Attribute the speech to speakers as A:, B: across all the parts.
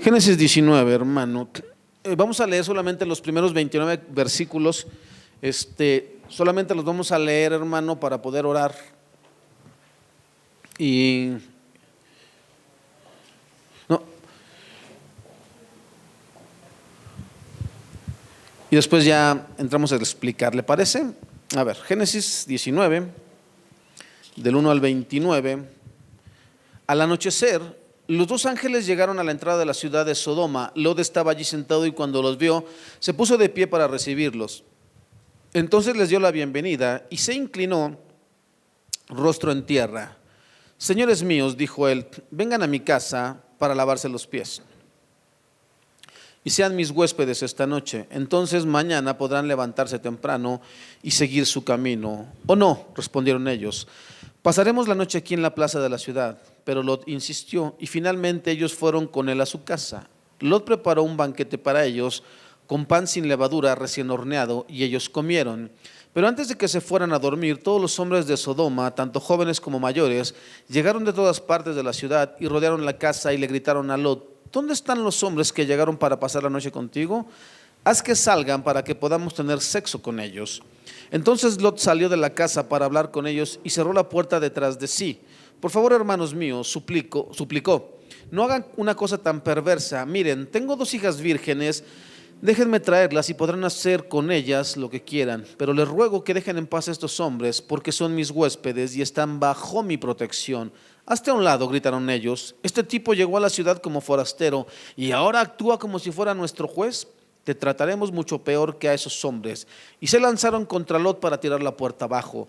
A: Génesis 19, hermano. Vamos a leer solamente los primeros 29 versículos. Solamente los vamos a leer, hermano, para poder orar. Y después ya entramos a explicar, ¿le parece? A ver, Génesis 19, del 1 al 29. Al anochecer, los dos ángeles llegaron a la entrada de la ciudad de Sodoma. Lot estaba allí sentado y cuando los vio, se puso de pie para recibirlos. Entonces les dio la bienvenida y se inclinó rostro en tierra. Señores míos, dijo él, vengan a mi casa para lavarse los pies y sean mis huéspedes esta noche. Entonces mañana podrán levantarse temprano y seguir su camino. ¿O no?, respondieron ellos. Pasaremos la noche aquí en la plaza de la ciudad. Pero Lot insistió y finalmente ellos fueron con él a su casa. Lot preparó un banquete para ellos con pan sin levadura recién horneado y ellos comieron. Pero antes de que se fueran a dormir, todos los hombres de Sodoma, tanto jóvenes como mayores, llegaron de todas partes de la ciudad y rodearon la casa y le gritaron a Lot: ¿dónde están los hombres que llegaron para pasar la noche contigo? Haz que salgan para que podamos tener sexo con ellos. Entonces Lot salió de la casa para hablar con ellos y cerró la puerta detrás de sí. Por favor, hermanos míos, suplicó, no hagan una cosa tan perversa. Miren, tengo 2 hijas vírgenes, déjenme traerlas y podrán hacer con ellas lo que quieran. Pero les ruego que dejen en paz a estos hombres, porque son mis huéspedes y están bajo mi protección. Hazte a un lado, gritaron ellos. Este tipo llegó a la ciudad como forastero y ahora actúa como si fuera nuestro juez. Te trataremos mucho peor que a esos hombres. Y se lanzaron contra Lot para tirar la puerta abajo.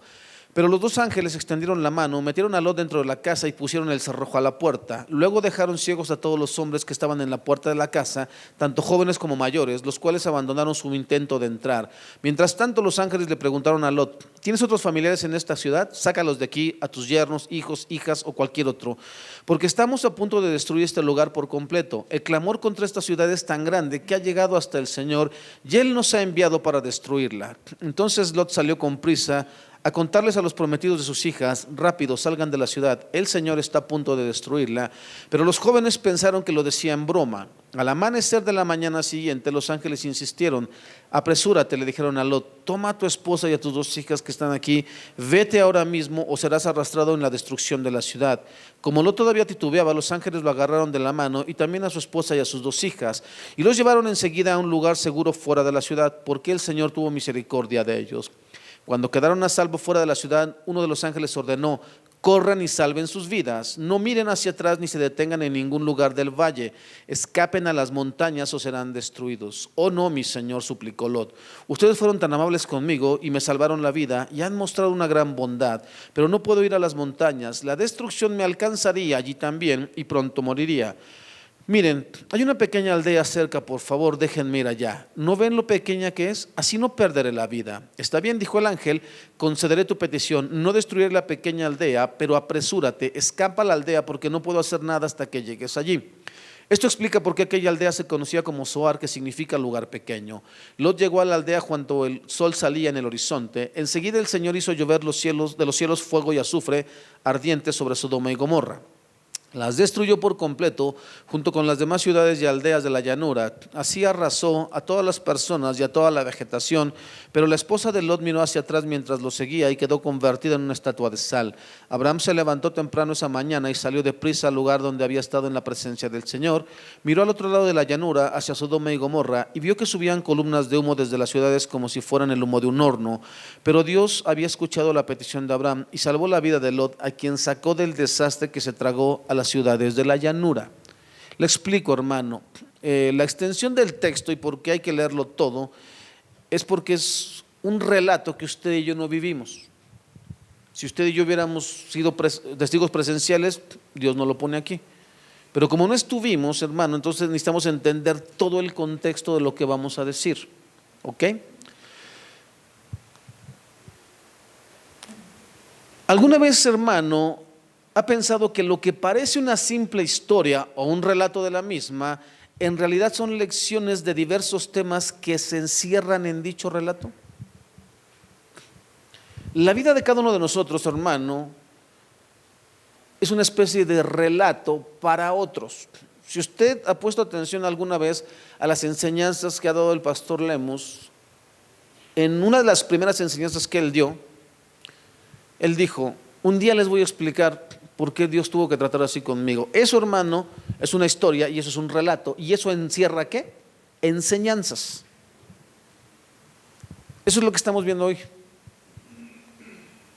A: Pero los 2 ángeles extendieron la mano, metieron a Lot dentro de la casa y pusieron el cerrojo a la puerta. Luego dejaron ciegos a todos los hombres que estaban en la puerta de la casa, tanto jóvenes como mayores, los cuales abandonaron su intento de entrar. Mientras tanto, los ángeles le preguntaron a Lot: ¿tienes otros familiares en esta ciudad? Sácalos de aquí, a tus yernos, hijos, hijas o cualquier otro, porque estamos a punto de destruir este lugar por completo. El clamor contra esta ciudad es tan grande que ha llegado hasta el Señor y Él nos ha enviado para destruirla. Entonces Lot salió con prisa a contarles a los prometidos de sus hijas: rápido, salgan de la ciudad, el Señor está a punto de destruirla. Pero los jóvenes pensaron que lo decía en broma. Al amanecer de la mañana siguiente, los ángeles insistieron: apresúrate, le dijeron a Lot, toma a tu esposa y a tus 2 hijas que están aquí, vete ahora mismo o serás arrastrado en la destrucción de la ciudad. Como Lot todavía titubeaba, los ángeles lo agarraron de la mano y también a su esposa y a sus 2 hijas y los llevaron enseguida a un lugar seguro fuera de la ciudad, porque el Señor tuvo misericordia de ellos. Cuando quedaron a salvo fuera de la ciudad, uno de los ángeles ordenó: corran y salven sus vidas, no miren hacia atrás ni se detengan en ningún lugar del valle, escapen a las montañas o serán destruidos. Oh no, mi señor, suplicó Lot, ustedes fueron tan amables conmigo y me salvaron la vida y han mostrado una gran bondad, pero no puedo ir a las montañas, la destrucción me alcanzaría allí también y pronto moriría. Miren, hay una pequeña aldea cerca, por favor, déjenme ir allá. ¿No ven lo pequeña que es? Así no perderé la vida. Está bien, dijo el ángel, concederé tu petición, no destruiré la pequeña aldea, pero apresúrate, escapa a la aldea porque no puedo hacer nada hasta que llegues allí. Esto explica por qué aquella aldea se conocía como Zoar, que significa lugar pequeño. Lot llegó a la aldea cuando el sol salía en el horizonte. Enseguida el Señor hizo llover de los cielos fuego y azufre ardiente sobre Sodoma y Gomorra. Las destruyó por completo junto con las demás ciudades y aldeas de la llanura. Así arrasó a todas las personas y a toda la vegetación. Pero la esposa de Lot miró hacia atrás mientras lo seguía y quedó convertida en una estatua de sal. Abraham se levantó temprano esa mañana y salió deprisa al lugar donde había estado en la presencia del Señor. Miró al otro lado de la llanura hacia Sodoma y Gomorra y vio que subían columnas de humo desde las ciudades como si fueran el humo de un horno. Pero Dios había escuchado la petición de Abraham y salvó la vida de Lot, a quien sacó del desastre que se tragó a las ciudades de la llanura. Le explico, hermano, la extensión del texto y por qué hay que leerlo todo es porque es un relato que usted y yo no vivimos. Si usted y yo hubiéramos sido testigos presenciales, Dios no lo pone aquí. Pero como no estuvimos, hermano, entonces necesitamos entender todo el contexto de lo que vamos a decir. ¿Ok? ¿Alguna vez, hermano, ha pensado que lo que parece una simple historia o un relato de la misma, en realidad son lecciones de diversos temas que se encierran en dicho relato? La vida de cada uno de nosotros, hermano, es una especie de relato para otros. Si usted ha puesto atención alguna vez a las enseñanzas que ha dado el pastor Lemus, en una de las primeras enseñanzas que él dio, él dijo: un día les voy a explicar por qué Dios tuvo que tratar así conmigo. Eso, hermano, es una historia y eso es un relato. ¿Y eso encierra qué? Enseñanzas. Eso es lo que estamos viendo hoy.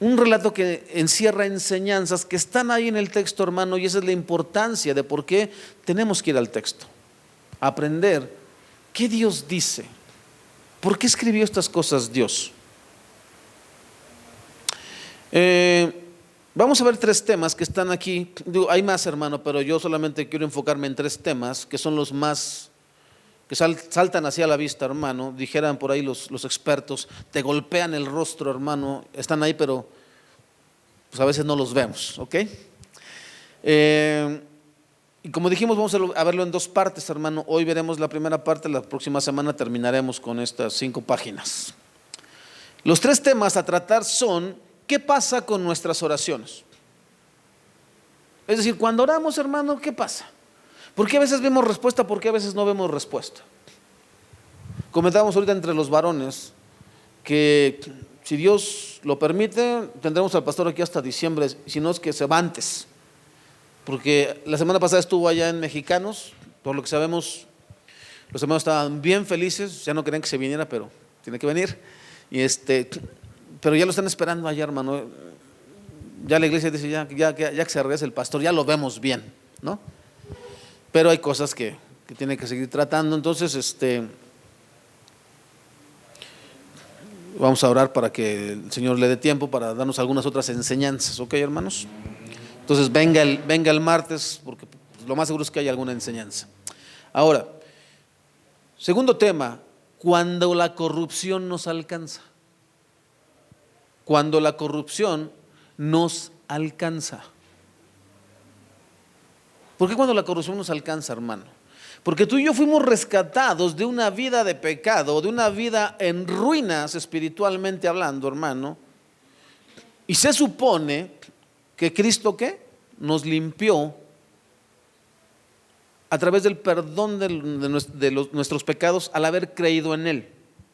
A: Un relato que encierra enseñanzas que están ahí en el texto, hermano, y esa es la importancia de por qué tenemos que ir al texto. Aprender qué Dios dice. ¿Por qué escribió estas cosas Dios? Vamos a ver 3 temas que están aquí. Hay más, hermano, pero yo solamente quiero enfocarme en 3 temas que son los más que saltan hacia la vista, hermano. Dijeran por ahí los expertos, te golpean el rostro, hermano. Están ahí, pero pues a veces no los vemos, ¿ok? Y como dijimos, vamos a verlo en 2 partes, hermano. Hoy veremos la primera parte, la próxima semana terminaremos con estas 5 páginas. Los 3 temas a tratar son: ¿qué pasa con nuestras oraciones? Es decir, cuando oramos, hermano, ¿qué pasa? ¿Por qué a veces vemos respuesta? ¿Por qué a veces no vemos respuesta? Comentábamos ahorita entre los varones que si Dios lo permite, tendremos al pastor aquí hasta diciembre, si no es que se va antes. Porque la semana pasada estuvo allá en Mexicanos, por lo que sabemos, los hermanos estaban bien felices, ya no querían que se viniera, pero tiene que venir. Pero ya lo están esperando allá, hermano. Ya la iglesia dice, ya que se regrese el pastor, ya lo vemos bien, ¿no? Pero hay cosas que tiene que seguir tratando. Entonces, vamos a orar para que el Señor le dé tiempo para darnos algunas otras enseñanzas, ¿ok, hermanos? Entonces venga el martes, porque lo más seguro es que haya alguna enseñanza. Ahora, segundo tema: cuando la corrupción nos alcanza. Cuando la corrupción nos alcanza. ¿Por qué cuando la corrupción nos alcanza, hermano? Porque tú y yo fuimos rescatados de una vida de pecado, de una vida en ruinas espiritualmente hablando, hermano. Y se supone que Cristo, ¿qué? Nos limpió a través del perdón de nuestros pecados al haber creído en Él,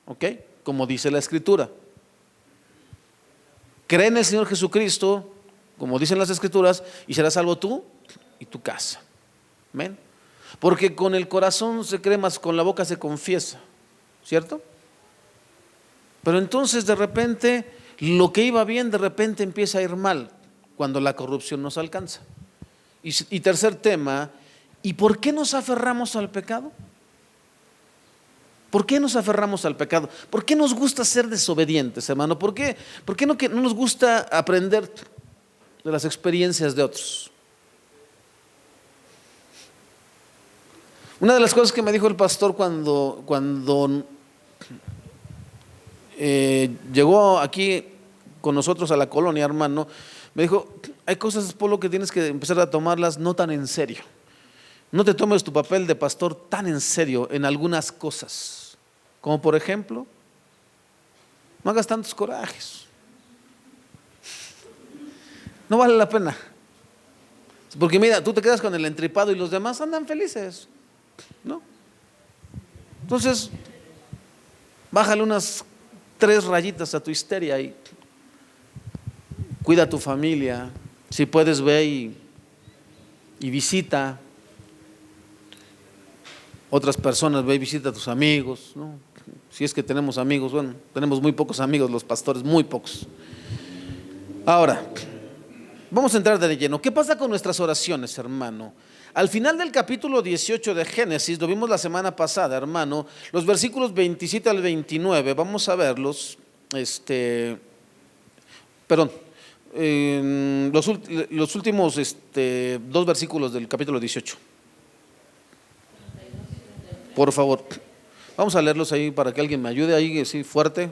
A: ¿ok? Como dice la Escritura. Cree en el Señor Jesucristo, como dicen las Escrituras, y serás salvo tú y tu casa. ¿Amén? Porque con el corazón se cree, mas con la boca se confiesa, ¿cierto? Pero entonces de repente lo que iba bien de repente empieza a ir mal cuando la corrupción nos alcanza. Y tercer tema: ¿y por qué nos aferramos al pecado? ¿Por qué nos aferramos al pecado? ¿Por qué nos gusta ser desobedientes, hermano? ¿Por qué no nos gusta aprender de las experiencias de otros? Una de las cosas que me dijo el pastor cuando llegó aquí con nosotros a la colonia, hermano, me dijo: hay cosas, Polo, que tienes que empezar a tomarlas no tan en serio. No te tomes tu papel de pastor tan en serio en algunas cosas. Como por ejemplo, no hagas tantos corajes. No vale la pena. Porque mira, tú te quedas con el entripado y los demás andan felices, ¿no? Entonces, bájale unas 3 rayitas a tu histeria y cuida a tu familia. Si puedes, ve y visita otras personas, ve y visita a tus amigos, ¿no? Si es que tenemos amigos, bueno, tenemos muy pocos amigos los pastores, muy pocos. Ahora, vamos a entrar de lleno. ¿Qué pasa con nuestras oraciones, hermano? Al final del capítulo 18 de Génesis, lo vimos la semana pasada, hermano, los versículos 27 al 29, vamos a verlos, los últimos 2 versículos del capítulo 18. Por favor, vamos a leerlos ahí para que alguien me ayude ahí, así fuerte.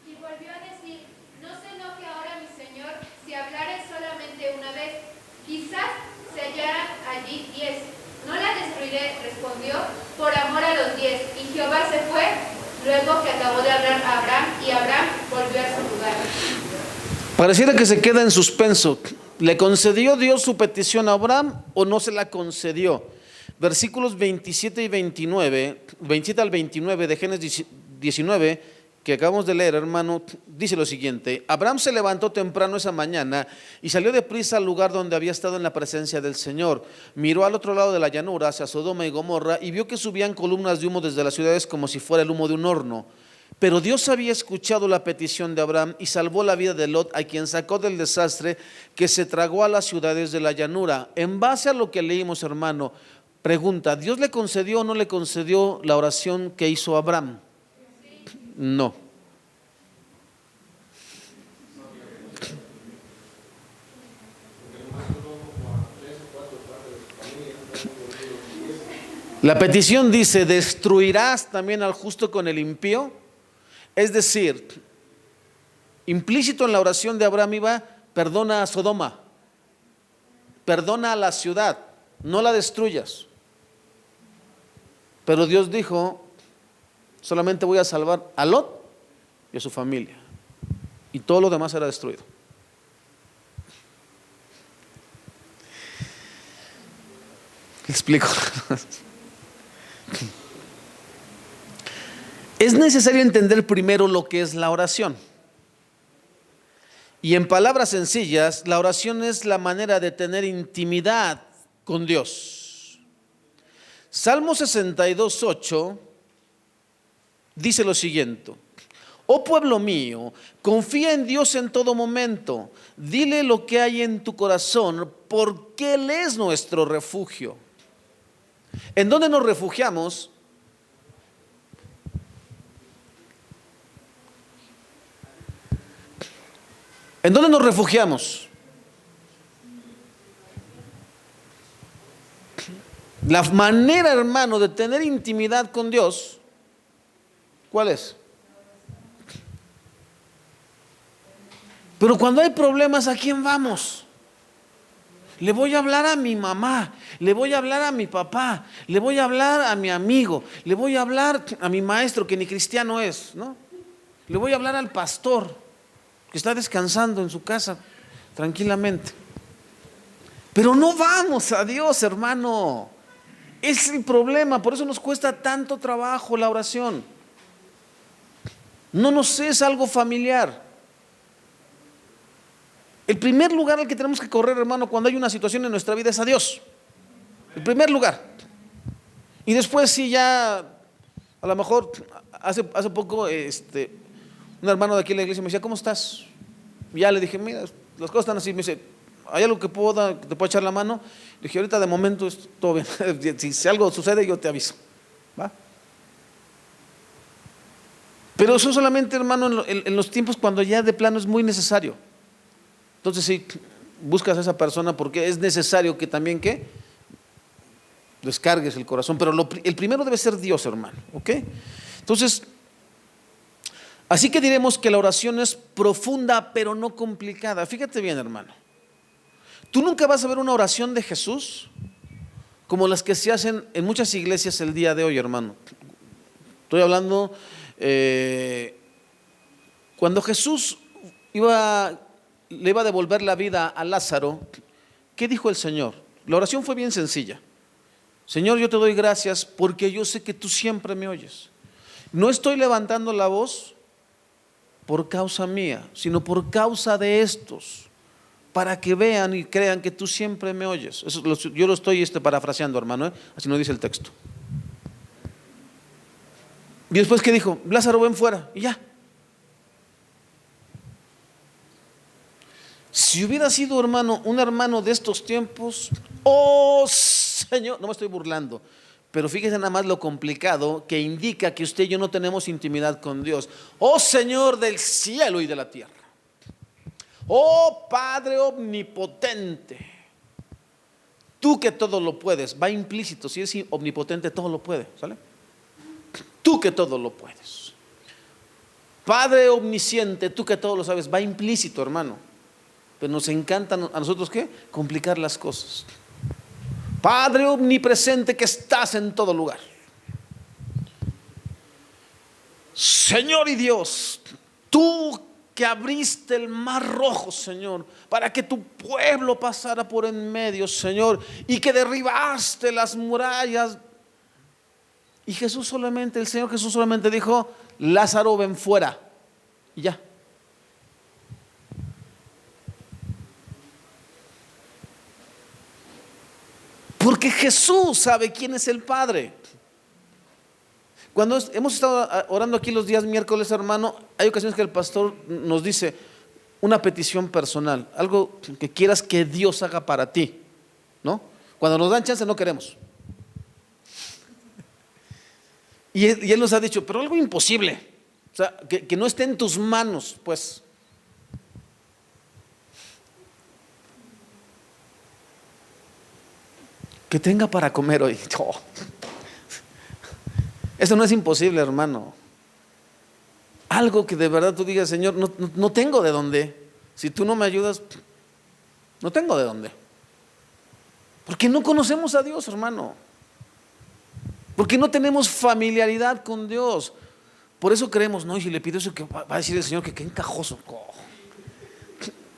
B: Y volvió a decir: no se enoje ahora mi señor si hablare solamente una vez, quizás se hallaran allí 10. No la destruiré, respondió, por amor a los 10. Y Jehová se fue luego que acabó de hablar a Abraham, y Abraham volvió a su lugar.
A: Pareciera que se queda en suspenso. ¿Le concedió Dios su petición a Abraham o no se la concedió? Versículos 27 y 29, 27 al 29 de Génesis 19, que acabamos de leer, hermano, dice lo siguiente: Abraham se levantó temprano esa mañana y salió deprisa al lugar donde había estado en la presencia del Señor. Miró al otro lado de la llanura, hacia Sodoma y Gomorra, y vio que subían columnas de humo desde las ciudades como si fuera el humo de un horno. Pero Dios había escuchado la petición de Abraham y salvó la vida de Lot, a quien sacó del desastre que se tragó a las ciudades de la llanura. En base a lo que leímos, hermano, pregunta: ¿Dios le concedió o no le concedió la oración que hizo Abraham? No. La petición dice: ¿destruirás también al justo con el impío? Es decir, implícito en la oración de Abraham iba: perdona a Sodoma, perdona a la ciudad, no la destruyas. Pero Dios dijo: solamente voy a salvar a Lot y a su familia, y todo lo demás será destruido. ¿Qué explico? Es necesario entender primero lo que es la oración. Y en palabras sencillas, la oración es la manera de tener intimidad con Dios. Salmo 62:8 dice lo siguiente: oh pueblo mío, confía en Dios en todo momento, dile lo que hay en tu corazón, porque Él es nuestro refugio. ¿En dónde nos refugiamos? ¿En dónde nos refugiamos? La manera, hermano, de tener intimidad con Dios, ¿cuál es? Pero cuando hay problemas, ¿a quién vamos? Le voy a hablar a mi mamá, le voy a hablar a mi papá, le voy a hablar a mi amigo, le voy a hablar a mi maestro que ni cristiano es, ¿no? Le voy a hablar al pastor que está descansando en su casa tranquilamente. Pero no vamos a Dios, hermano. Es el problema, por eso nos cuesta tanto trabajo la oración. No nos es algo familiar. El primer lugar al que tenemos que correr, hermano, cuando hay una situación en nuestra vida es a Dios. El primer lugar. Y después sí, ya a lo mejor hace poco un hermano de aquí en la iglesia me decía: ¿cómo estás? Y ya le dije: mira, las cosas están así. Me dice: ¿hay algo que te puedo echar la mano? Le dije: ahorita de momento es todo bien. Si algo sucede, yo te aviso. ¿Va? Pero eso solamente, hermano, en los tiempos cuando ya de plano es muy necesario. Entonces sí, buscas a esa persona porque es necesario que también, ¿qué? Descargues el corazón. Pero el primero debe ser Dios, hermano. ¿Ok? Entonces, así que diremos que la oración es profunda pero no complicada. Fíjate bien, hermano. Tú nunca vas a ver una oración de Jesús como las que se hacen en muchas iglesias el día de hoy, hermano. Estoy hablando cuando Jesús le iba a devolver la vida a Lázaro. ¿Qué dijo el Señor? La oración fue bien sencilla: Señor, yo te doy gracias porque yo sé que tú siempre me oyes. No estoy levantando la voz por causa mía, sino por causa de estos, para que vean y crean que tú siempre me oyes. Eso, yo lo estoy parafraseando, hermano, así no dice el texto. Y después, ¿qué dijo? Lázaro, ven fuera, y ya. Si hubiera sido, hermano, un hermano de estos tiempos, oh Señor, no me estoy burlando, pero fíjese nada más lo complicado que indica que usted y yo no tenemos intimidad con Dios. Oh Señor del cielo y de la tierra, oh Padre omnipotente, tú que todo lo puedes. Va implícito, si es omnipotente, todo lo puede, ¿sale? Tú que todo lo puedes. Padre omnisciente, tú que todo lo sabes. Va implícito, hermano. Pero nos encanta a nosotros, ¿qué? Complicar las cosas. Padre omnipresente que estás en todo lugar. Señor y Dios, tú que abriste el mar rojo, Señor, para que tu pueblo pasara por en medio, Señor, y que derribaste las murallas. Y Jesús solamente, el Señor Jesús solamente dijo: Lázaro, ven fuera. Y ya. Porque Jesús sabe quién es el Padre. Cuando hemos estado orando aquí los días miércoles, hermano, hay ocasiones que el pastor nos dice una petición personal, algo que quieras que Dios haga para ti, ¿no? Cuando nos dan chance no queremos. Y Él nos ha dicho, pero algo imposible, o sea, que no esté en tus manos, pues. Que tenga para comer hoy. Oh. Eso no es imposible, hermano. Algo que de verdad tú digas: Señor, no tengo de dónde. Si tú no me ayudas, no tengo de dónde. Porque no conocemos a Dios, hermano. Porque no tenemos familiaridad con Dios. Por eso creemos, no, y si le pido eso, que va a decir el Señor que qué encajoso. Oh.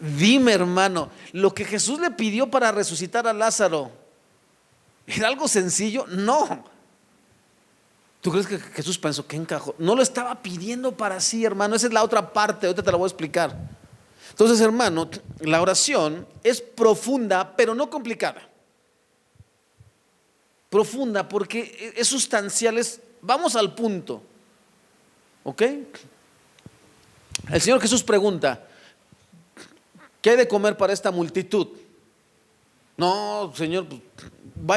A: Dime, hermano, lo que Jesús le pidió para resucitar a Lázaro, ¿era algo sencillo? No. ¿Tú crees que Jesús pensó que encajó? No lo estaba pidiendo para sí, hermano. Esa es la otra parte, ahorita te la voy a explicar. Entonces, hermano, la oración es profunda, pero no complicada. Profunda porque es sustancial, vamos al punto. ¿Ok? El Señor Jesús pregunta: ¿qué hay de comer para esta multitud? No, Señor,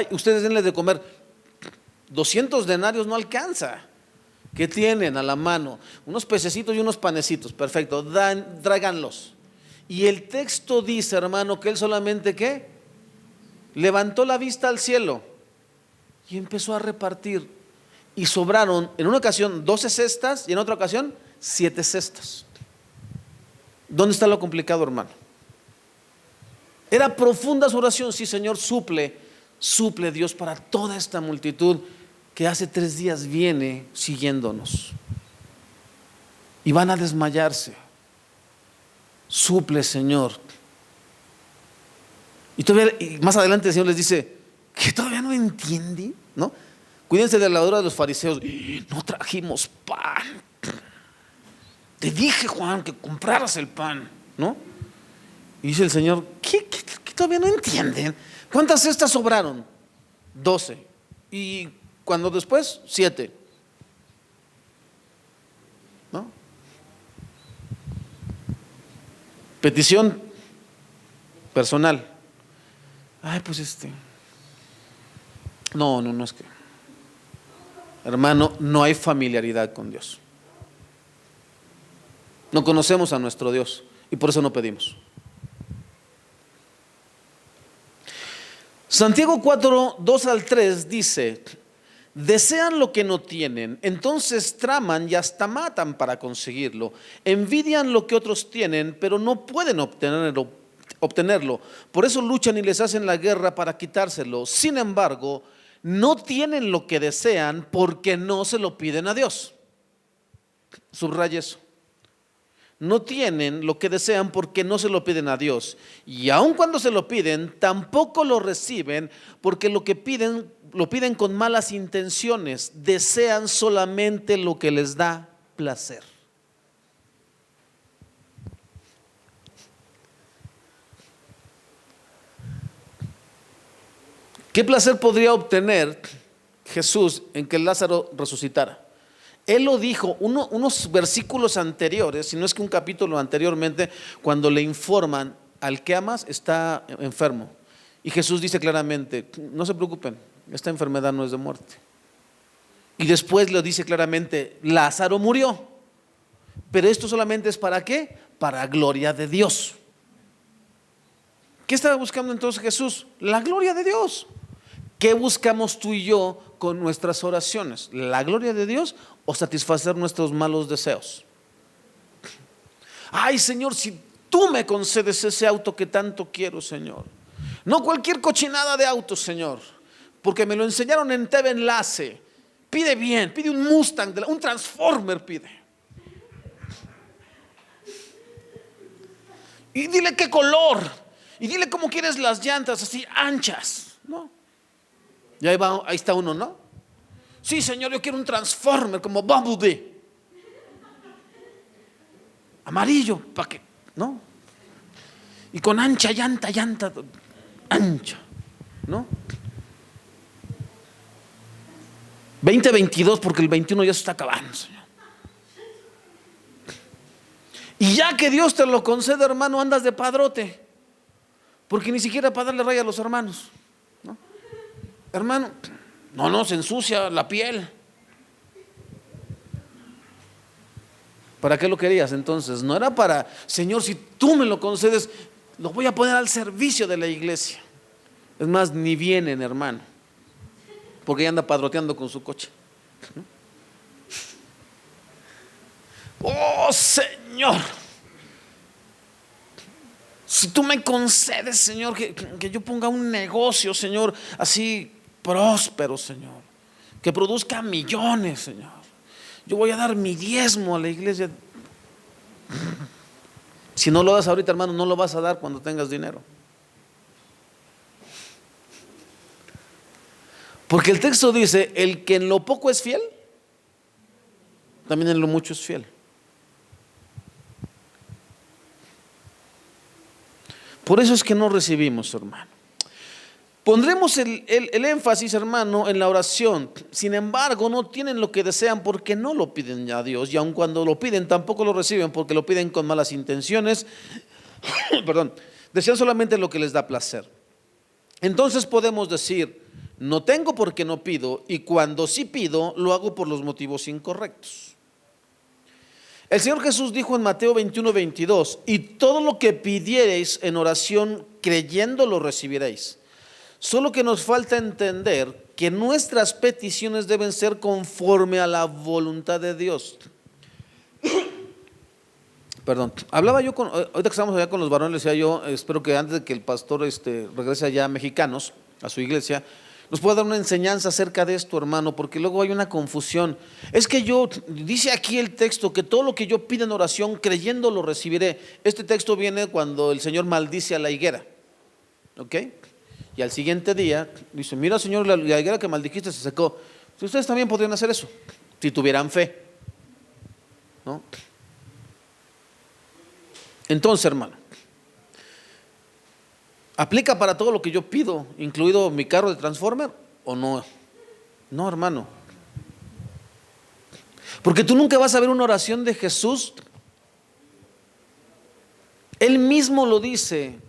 A: ustedes denles de comer. 200 denarios no alcanza. ¿Qué tienen a la mano? Unos pececitos y unos panecitos. Perfecto, tráiganlos. Y el texto dice, hermano, que él solamente ¿qué? Levantó la vista al cielo y empezó a repartir. Y sobraron en una ocasión 12 cestas y en otra ocasión 7 cestas. ¿Dónde está lo complicado, hermano? Era profunda su oración. Sí, Señor, suple Dios para toda esta multitud que hace 3 días viene siguiéndonos y van a desmayarse. Suple, Señor. Y todavía más adelante el Señor les dice que todavía no entiende, ¿no? Cuídense de la hora de los fariseos. No trajimos pan. Te dije, Juan, que compraras el pan, ¿no? Y dice el Señor: ¿Qué todavía no entienden? ¿Cuántas cestas sobraron? 12. Y cuando después 7. ¿No? Petición personal. Ay, pues No, es que, hermano, no hay familiaridad con Dios. No conocemos a nuestro Dios y por eso no pedimos. Santiago 4, 2 al 3 dice: desean lo que no tienen, entonces traman y hasta matan para conseguirlo. Envidian lo que otros tienen, pero no pueden obtenerlo. Por eso luchan y les hacen la guerra para quitárselo. Sin embargo, no tienen lo que desean porque no se lo piden a Dios. Subraya eso. No tienen lo que desean porque no se lo piden a Dios. Y aun cuando se lo piden, tampoco lo reciben porque lo que piden, lo piden con malas intenciones. Desean solamente lo que les da placer. ¿Qué placer podría obtener Jesús en que Lázaro resucitara? Él lo dijo unos versículos anteriores, si no es que un capítulo anteriormente, cuando le informan: al que amas está enfermo. Y Jesús dice claramente: no se preocupen, esta enfermedad no es de muerte. Y después lo dice claramente: Lázaro murió. Pero esto solamente es ¿para qué? Para gloria de Dios. ¿Qué estaba buscando entonces Jesús? La gloria de Dios. ¿Qué buscamos tú y yo con nuestras oraciones? ¿La gloria de Dios o satisfacer nuestros malos deseos? Ay, Señor, si tú me concedes ese auto que tanto quiero, Señor. No cualquier cochinada de auto, Señor, porque me lo enseñaron en TV Enlace. Pide bien, pide un Mustang, un Transformer pide. Y dile qué color. Y dile cómo quieres las llantas, así anchas, ¿no? Y ahí está uno, ¿no? Sí, Señor, yo quiero un Transformer como Bumblebee. Amarillo, ¿para qué? ¿No? Y con ancha llanta ancha, ¿no? 2022, porque el 21 ya se está acabando, Señor. Y ya que Dios te lo concede, hermano, andas de padrote, porque ni siquiera para darle raya a los hermanos, ¿no? Hermano, no, se ensucia la piel. ¿Para qué lo querías entonces? No era para, Señor, si tú me lo concedes, lo voy a poner al servicio de la iglesia. Es más, ni vienen, hermano, porque ya anda padroteando con su coche. Oh, Señor, si tú me concedes, Señor, que yo ponga un negocio, Señor, así próspero, Señor, que produzca millones, Señor, yo voy a dar mi diezmo a la iglesia. Si no lo das ahorita, hermano, no lo vas a dar cuando tengas dinero. Porque el texto dice: el que en lo poco es fiel, también en lo mucho es fiel. Por eso es que no recibimos, hermano. Pondremos el énfasis, hermano, en la oración. Sin embargo, no tienen lo que desean porque no lo piden a Dios. Y aun cuando lo piden, tampoco lo reciben porque lo piden con malas intenciones. Perdón, desean solamente lo que les da placer. Entonces podemos decir: no tengo porque no pido, y cuando sí pido, lo hago por los motivos incorrectos. El Señor Jesús dijo en Mateo 21:22: y todo lo que pidiereis en oración creyendo lo recibiréis. Solo que nos falta entender que nuestras peticiones deben ser conforme a la voluntad de Dios. Perdón, hablaba yo ahorita que estamos allá con los varones, decía yo, espero que antes de que el pastor regrese allá a Mexicanos, a su iglesia, nos pueda dar una enseñanza acerca de esto, hermano, porque luego hay una confusión. Es que dice aquí el texto que todo lo que yo pida en oración creyendo lo recibiré. Este texto viene cuando el Señor maldice a la higuera, ¿ok? Y al siguiente día dice: mira, Señor, la higuera que maldijiste se secó. Si ustedes también podrían hacer eso, si tuvieran fe, ¿no? Entonces, hermano, ¿aplica para todo lo que yo pido, incluido mi carro de Transformer, o no? No, hermano. Porque tú nunca vas a ver una oración de Jesús. Él mismo lo dice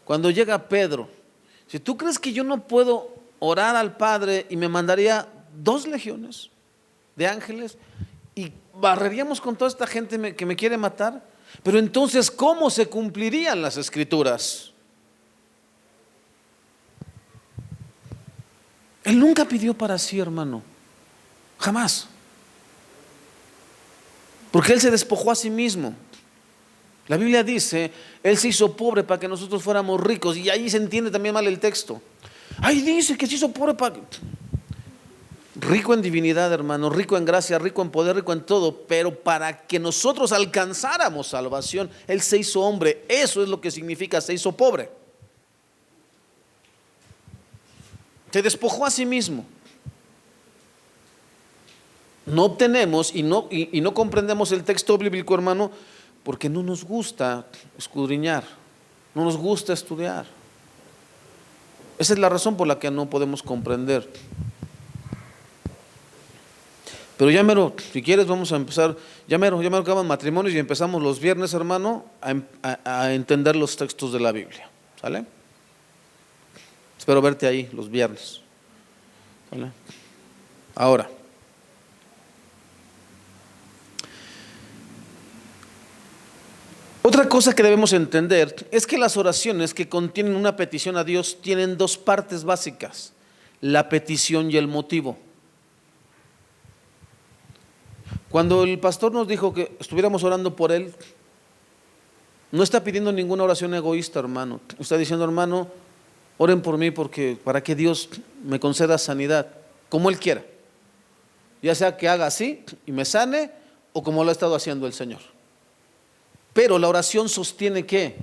A: cuando llega Pedro: si tú crees que yo no puedo orar al Padre y me mandaría 2 legiones de ángeles y barreríamos con toda esta gente que me quiere matar, pero entonces ¿cómo se cumplirían las escrituras? Él nunca pidió para sí, hermano, jamás, porque Él se despojó a sí mismo. La Biblia dice: Él se hizo pobre para que nosotros fuéramos ricos. Y ahí se entiende también mal el texto. Ahí dice que se hizo pobre para... Rico en divinidad, hermano, rico en gracia, rico en poder, rico en todo. Pero para que nosotros alcanzáramos salvación, Él se hizo hombre. Eso es lo que significa: se hizo pobre. Se despojó a sí mismo. No obtenemos y no comprendemos el texto bíblico, hermano, porque no nos gusta escudriñar, no nos gusta estudiar. Esa es la razón por la que no podemos comprender. Pero ya mero, si quieres vamos a empezar, ya mero acaban matrimonios y empezamos los viernes, hermano, a entender los textos de la Biblia. ¿Sale? Espero verte ahí los viernes. ¿Sale? Ahora, otra cosa que debemos entender es que las oraciones que contienen una petición a Dios tienen 2 partes básicas: la petición y el motivo. Cuando el pastor nos dijo que estuviéramos orando por él, no está pidiendo ninguna oración egoísta, hermano. Está diciendo: hermano, oren por mí para que Dios me conceda sanidad, como Él quiera. Ya sea que haga así y me sane, o como lo ha estado haciendo el Señor. Pero la oración sostiene ¿qué?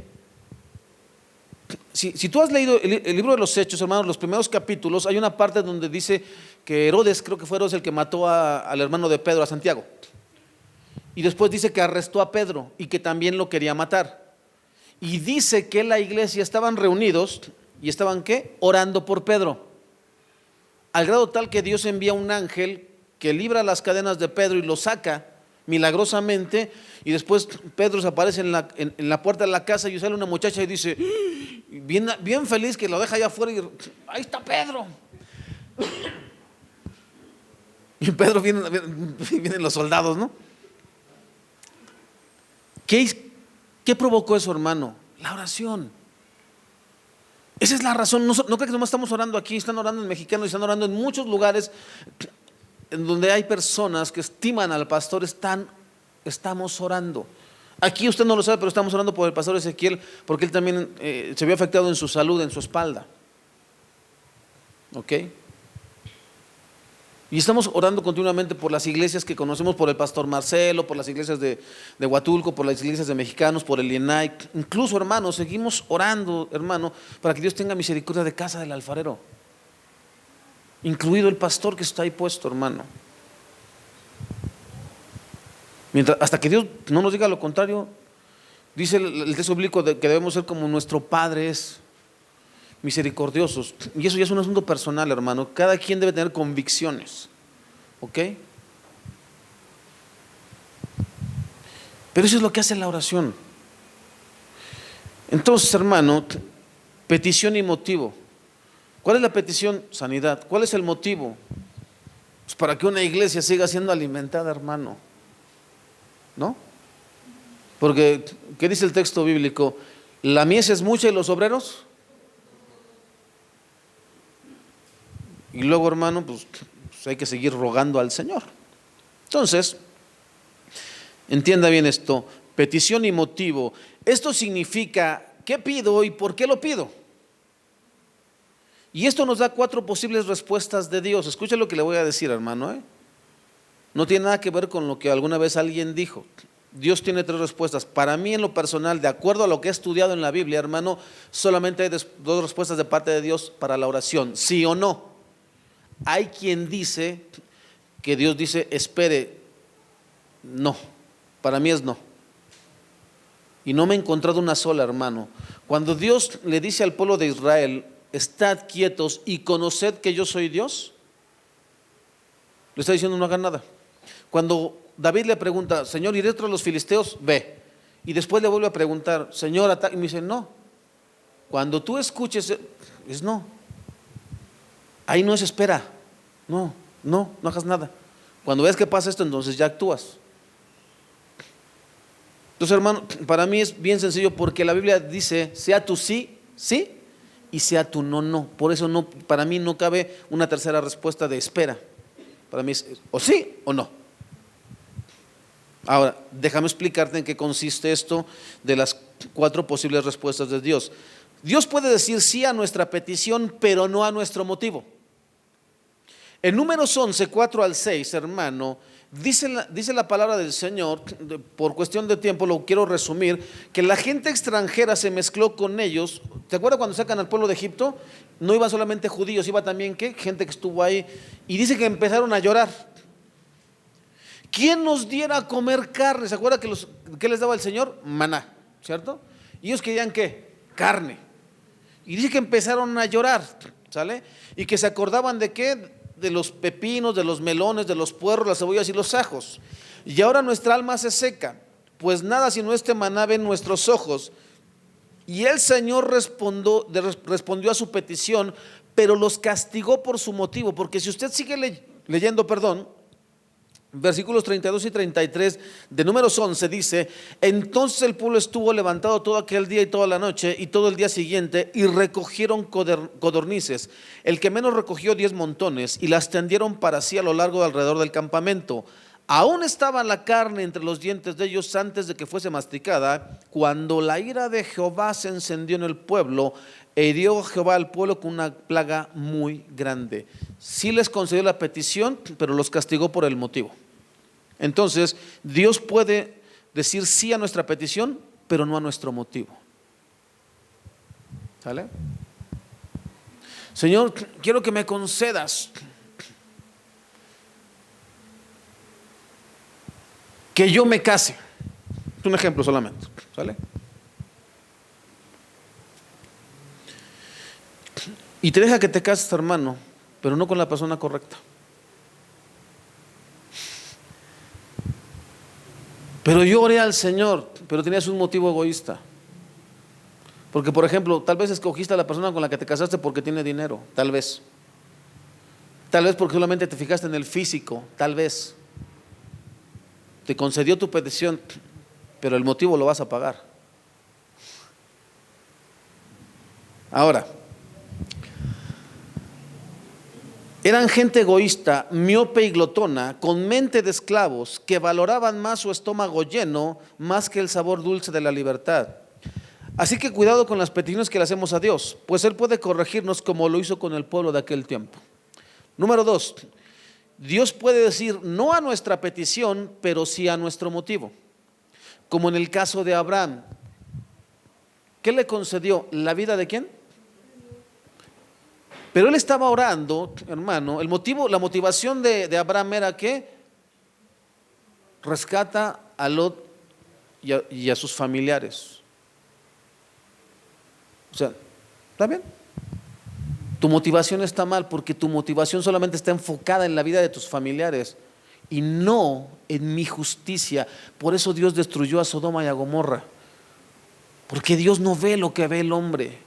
A: Si tú has leído el libro de los Hechos, hermanos, los primeros capítulos, hay una parte donde dice que Herodes, creo que fue Herodes el que mató al hermano de Pedro, a Santiago. Y después dice que arrestó a Pedro y que también lo quería matar. Y dice que la iglesia estaban reunidos y estaban ¿qué? Orando por Pedro. Al grado tal que Dios envía un ángel que libra las cadenas de Pedro y lo saca milagrosamente. Y después Pedro se aparece en la puerta de la casa y sale una muchacha y dice, bien feliz, que lo deja allá afuera, y ahí está Pedro. Y Pedro vienen los soldados, ¿no? ¿Qué provocó eso, hermano? La oración. Esa es la razón. No creo que nomás estamos orando aquí, están orando en mexicano y están orando en muchos lugares en donde hay personas que estiman al pastor. Estamos orando. Aquí usted no lo sabe, pero estamos orando por el pastor Ezequiel, porque él también se vio afectado en su salud, en su espalda. ¿Ok? Y estamos orando continuamente por las iglesias que conocemos, por el pastor Marcelo, por las iglesias de Huatulco, por las iglesias de mexicanos, por el IENAI. Incluso, hermano, seguimos orando, hermano, para que Dios tenga misericordia de casa del alfarero, incluido el pastor que está ahí puesto, hermano. Hasta que Dios no nos diga lo contrario. Dice el texto bíblico que debemos ser como nuestro Padre es, misericordiosos. Y eso ya es un asunto personal, hermano. Cada quien debe tener convicciones, ¿ok? Pero eso es lo que hace la oración. Entonces, hermano, petición y motivo. ¿Cuál es la petición? Sanidad. ¿Cuál es el motivo? Pues para que una iglesia siga siendo alimentada, hermano, ¿no? Porque, ¿qué dice el texto bíblico? La mies es mucha y los obreros. Y luego, hermano, pues hay que seguir rogando al Señor. Entonces, entienda bien esto: petición y motivo. Esto significa ¿qué pido y por qué lo pido? Y esto nos da 4 posibles respuestas de Dios. Escuche lo que le voy a decir, hermano, No tiene nada que ver con lo que alguna vez alguien dijo. Dios tiene 3 respuestas. Para mí, en lo personal, de acuerdo a lo que he estudiado en la Biblia, hermano, solamente hay 2 respuestas de parte de Dios para la oración: sí o no. Hay quien dice que Dios dice espere. No, para mí es no. Y no me he encontrado una sola, hermano. Cuando Dios le dice al pueblo de Israel, estad quietos y conoced que yo soy Dios, le está diciendo no hagan nada. Cuando David le pregunta, Señor, ¿iré tras los filisteos? Ve. Y después le vuelve a preguntar, Señor, y me dice no. Cuando tú escuches, es no. Ahí no es espera. No hagas nada. Cuando ves que pasa esto, entonces ya actúas. Entonces, hermano, para mí es bien sencillo, porque la Biblia dice, sea tu sí, sí, y sea tu no, no. Por eso no, para mí no cabe una tercera respuesta de espera. Para mí es o sí o no. Ahora, déjame explicarte en qué consiste esto de las 4 posibles respuestas de Dios. Dios puede decir sí a nuestra petición, pero no a nuestro motivo. En Números 11, 4 al 6, hermano, dice la palabra del Señor, por cuestión de tiempo lo quiero resumir, que la gente extranjera se mezcló con ellos. ¿Te acuerdas cuando sacan al pueblo de Egipto? No iban solamente judíos, iba también ¿qué? Gente que estuvo ahí. Y dice que empezaron a llorar. ¿Quién nos diera a comer carne? ¿Se acuerda que les daba el Señor? Maná, ¿cierto? Y ellos querían ¿qué? Carne. Y dice que empezaron a llorar, ¿sale? Y que se acordaban de ¿qué? De los pepinos, de los melones, de los puerros, las cebollas y los ajos. Y ahora nuestra alma se seca, pues nada sino este maná ven nuestros ojos. Y el Señor respondió a su petición, pero los castigó por su motivo. Porque si usted sigue leyendo, versículos 32 y 33 de Números 11 dice: entonces el pueblo estuvo levantado todo aquel día y toda la noche y todo el día siguiente, y recogieron codornices, el que menos recogió 10 montones, y las tendieron para sí a lo largo de alrededor del campamento. Aún estaba la carne entre los dientes de ellos antes de que fuese masticada, cuando la ira de Jehová se encendió en el pueblo, e hirió Jehová al pueblo con una plaga muy grande. Sí les concedió la petición, pero los castigó por el motivo. Entonces, Dios puede decir sí a nuestra petición, pero no a nuestro motivo. ¿Sale? Señor, quiero que me concedas que yo me case. Es un ejemplo solamente, ¿sale? Y te deja que te cases, hermano, pero no con la persona correcta. Pero yo oré al Señor, pero tenías un motivo egoísta. Porque, por ejemplo, tal vez escogiste a la persona con la que te casaste porque tiene dinero, tal vez. Tal vez porque solamente te fijaste en el físico, tal vez. Te concedió tu petición, pero el motivo lo vas a pagar. Ahora, eran gente egoísta, miope y glotona, con mente de esclavos, que valoraban más su estómago lleno más que el sabor dulce de la libertad. Así que cuidado con las peticiones que le hacemos a Dios, pues Él puede corregirnos como lo hizo con el pueblo de aquel tiempo. Número 2, Dios puede decir no a nuestra petición, pero sí a nuestro motivo. Como en el caso de Abraham. ¿Qué le concedió? ¿La vida de quién? Pero él estaba orando, hermano. El motivo, la motivación de Abraham era que rescata a Lot y a sus familiares. O sea, ¿está bien? Tu motivación está mal porque tu motivación solamente está enfocada en la vida de tus familiares y no en mi justicia. Por eso Dios destruyó a Sodoma y a Gomorra, porque Dios no ve lo que ve el hombre.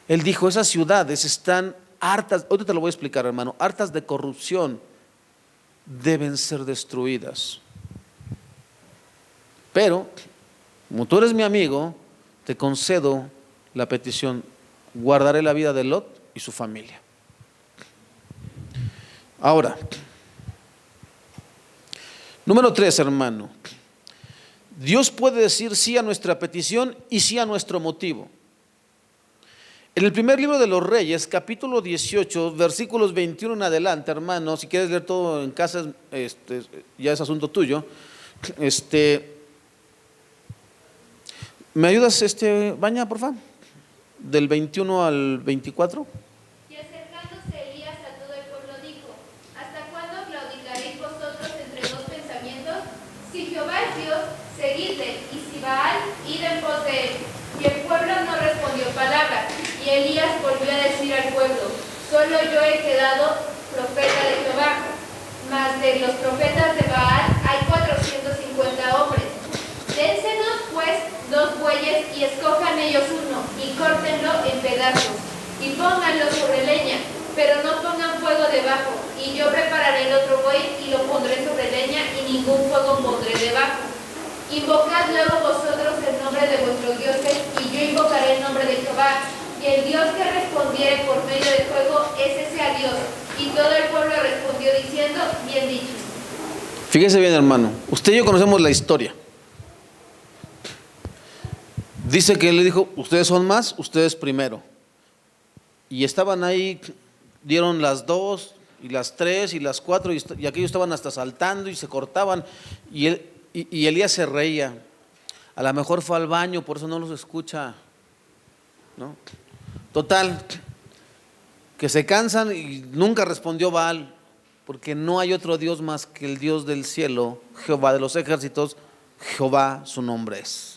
A: Él dijo, esas ciudades están hartas, ahorita te lo voy a explicar, hermano, hartas de corrupción, deben ser destruidas. Pero, como tú eres mi amigo, te concedo la petición, guardaré la vida de Lot y su familia. Ahora, número 3, hermano, Dios puede decir sí a nuestra petición y sí a nuestro motivo. En el primer libro de los Reyes, capítulo 18, versículos 21 en adelante, hermano, si quieres leer todo en casa, ya es asunto tuyo. ¿Me ayudas, Baña, por favor? Del 21 al 24.
B: Y acercándose Elías a todo el pueblo dijo: ¿Hasta cuándo claudicaréis vosotros entre dos pensamientos? Si Jehová es Dios, seguidle, y si Baal, id en pos de él. Y el pueblo no respondió palabra. Y Elías volvió a decir al pueblo: solo yo he quedado profeta de Jehová, mas de los profetas de Baal hay 450 hombres. Dénsenos pues 2 bueyes y escojan ellos uno y córtenlo en pedazos y pónganlo sobre leña, pero no pongan fuego debajo. Y yo prepararé el otro buey y lo pondré sobre leña y ningún fuego pondré debajo. Invocad luego vosotros el nombre de vuestros dioses y yo invocaré el nombre de Jehová. Y el Dios que respondiere por medio del fuego, ese sea Dios. Y todo el pueblo respondió diciendo: bien dicho.
A: Fíjese bien, hermano, usted y yo conocemos la historia. Dice que él le dijo, ustedes son más, ustedes primero. Y estaban ahí, dieron las 2 y las 3 y las 4 y aquellos estaban hasta saltando y se cortaban. Y Elías se reía. A lo mejor fue al baño, por eso no los escucha, ¿no? Total, que se cansan y nunca respondió Baal, porque no hay otro Dios más que el Dios del cielo, Jehová de los ejércitos, Jehová su nombre es.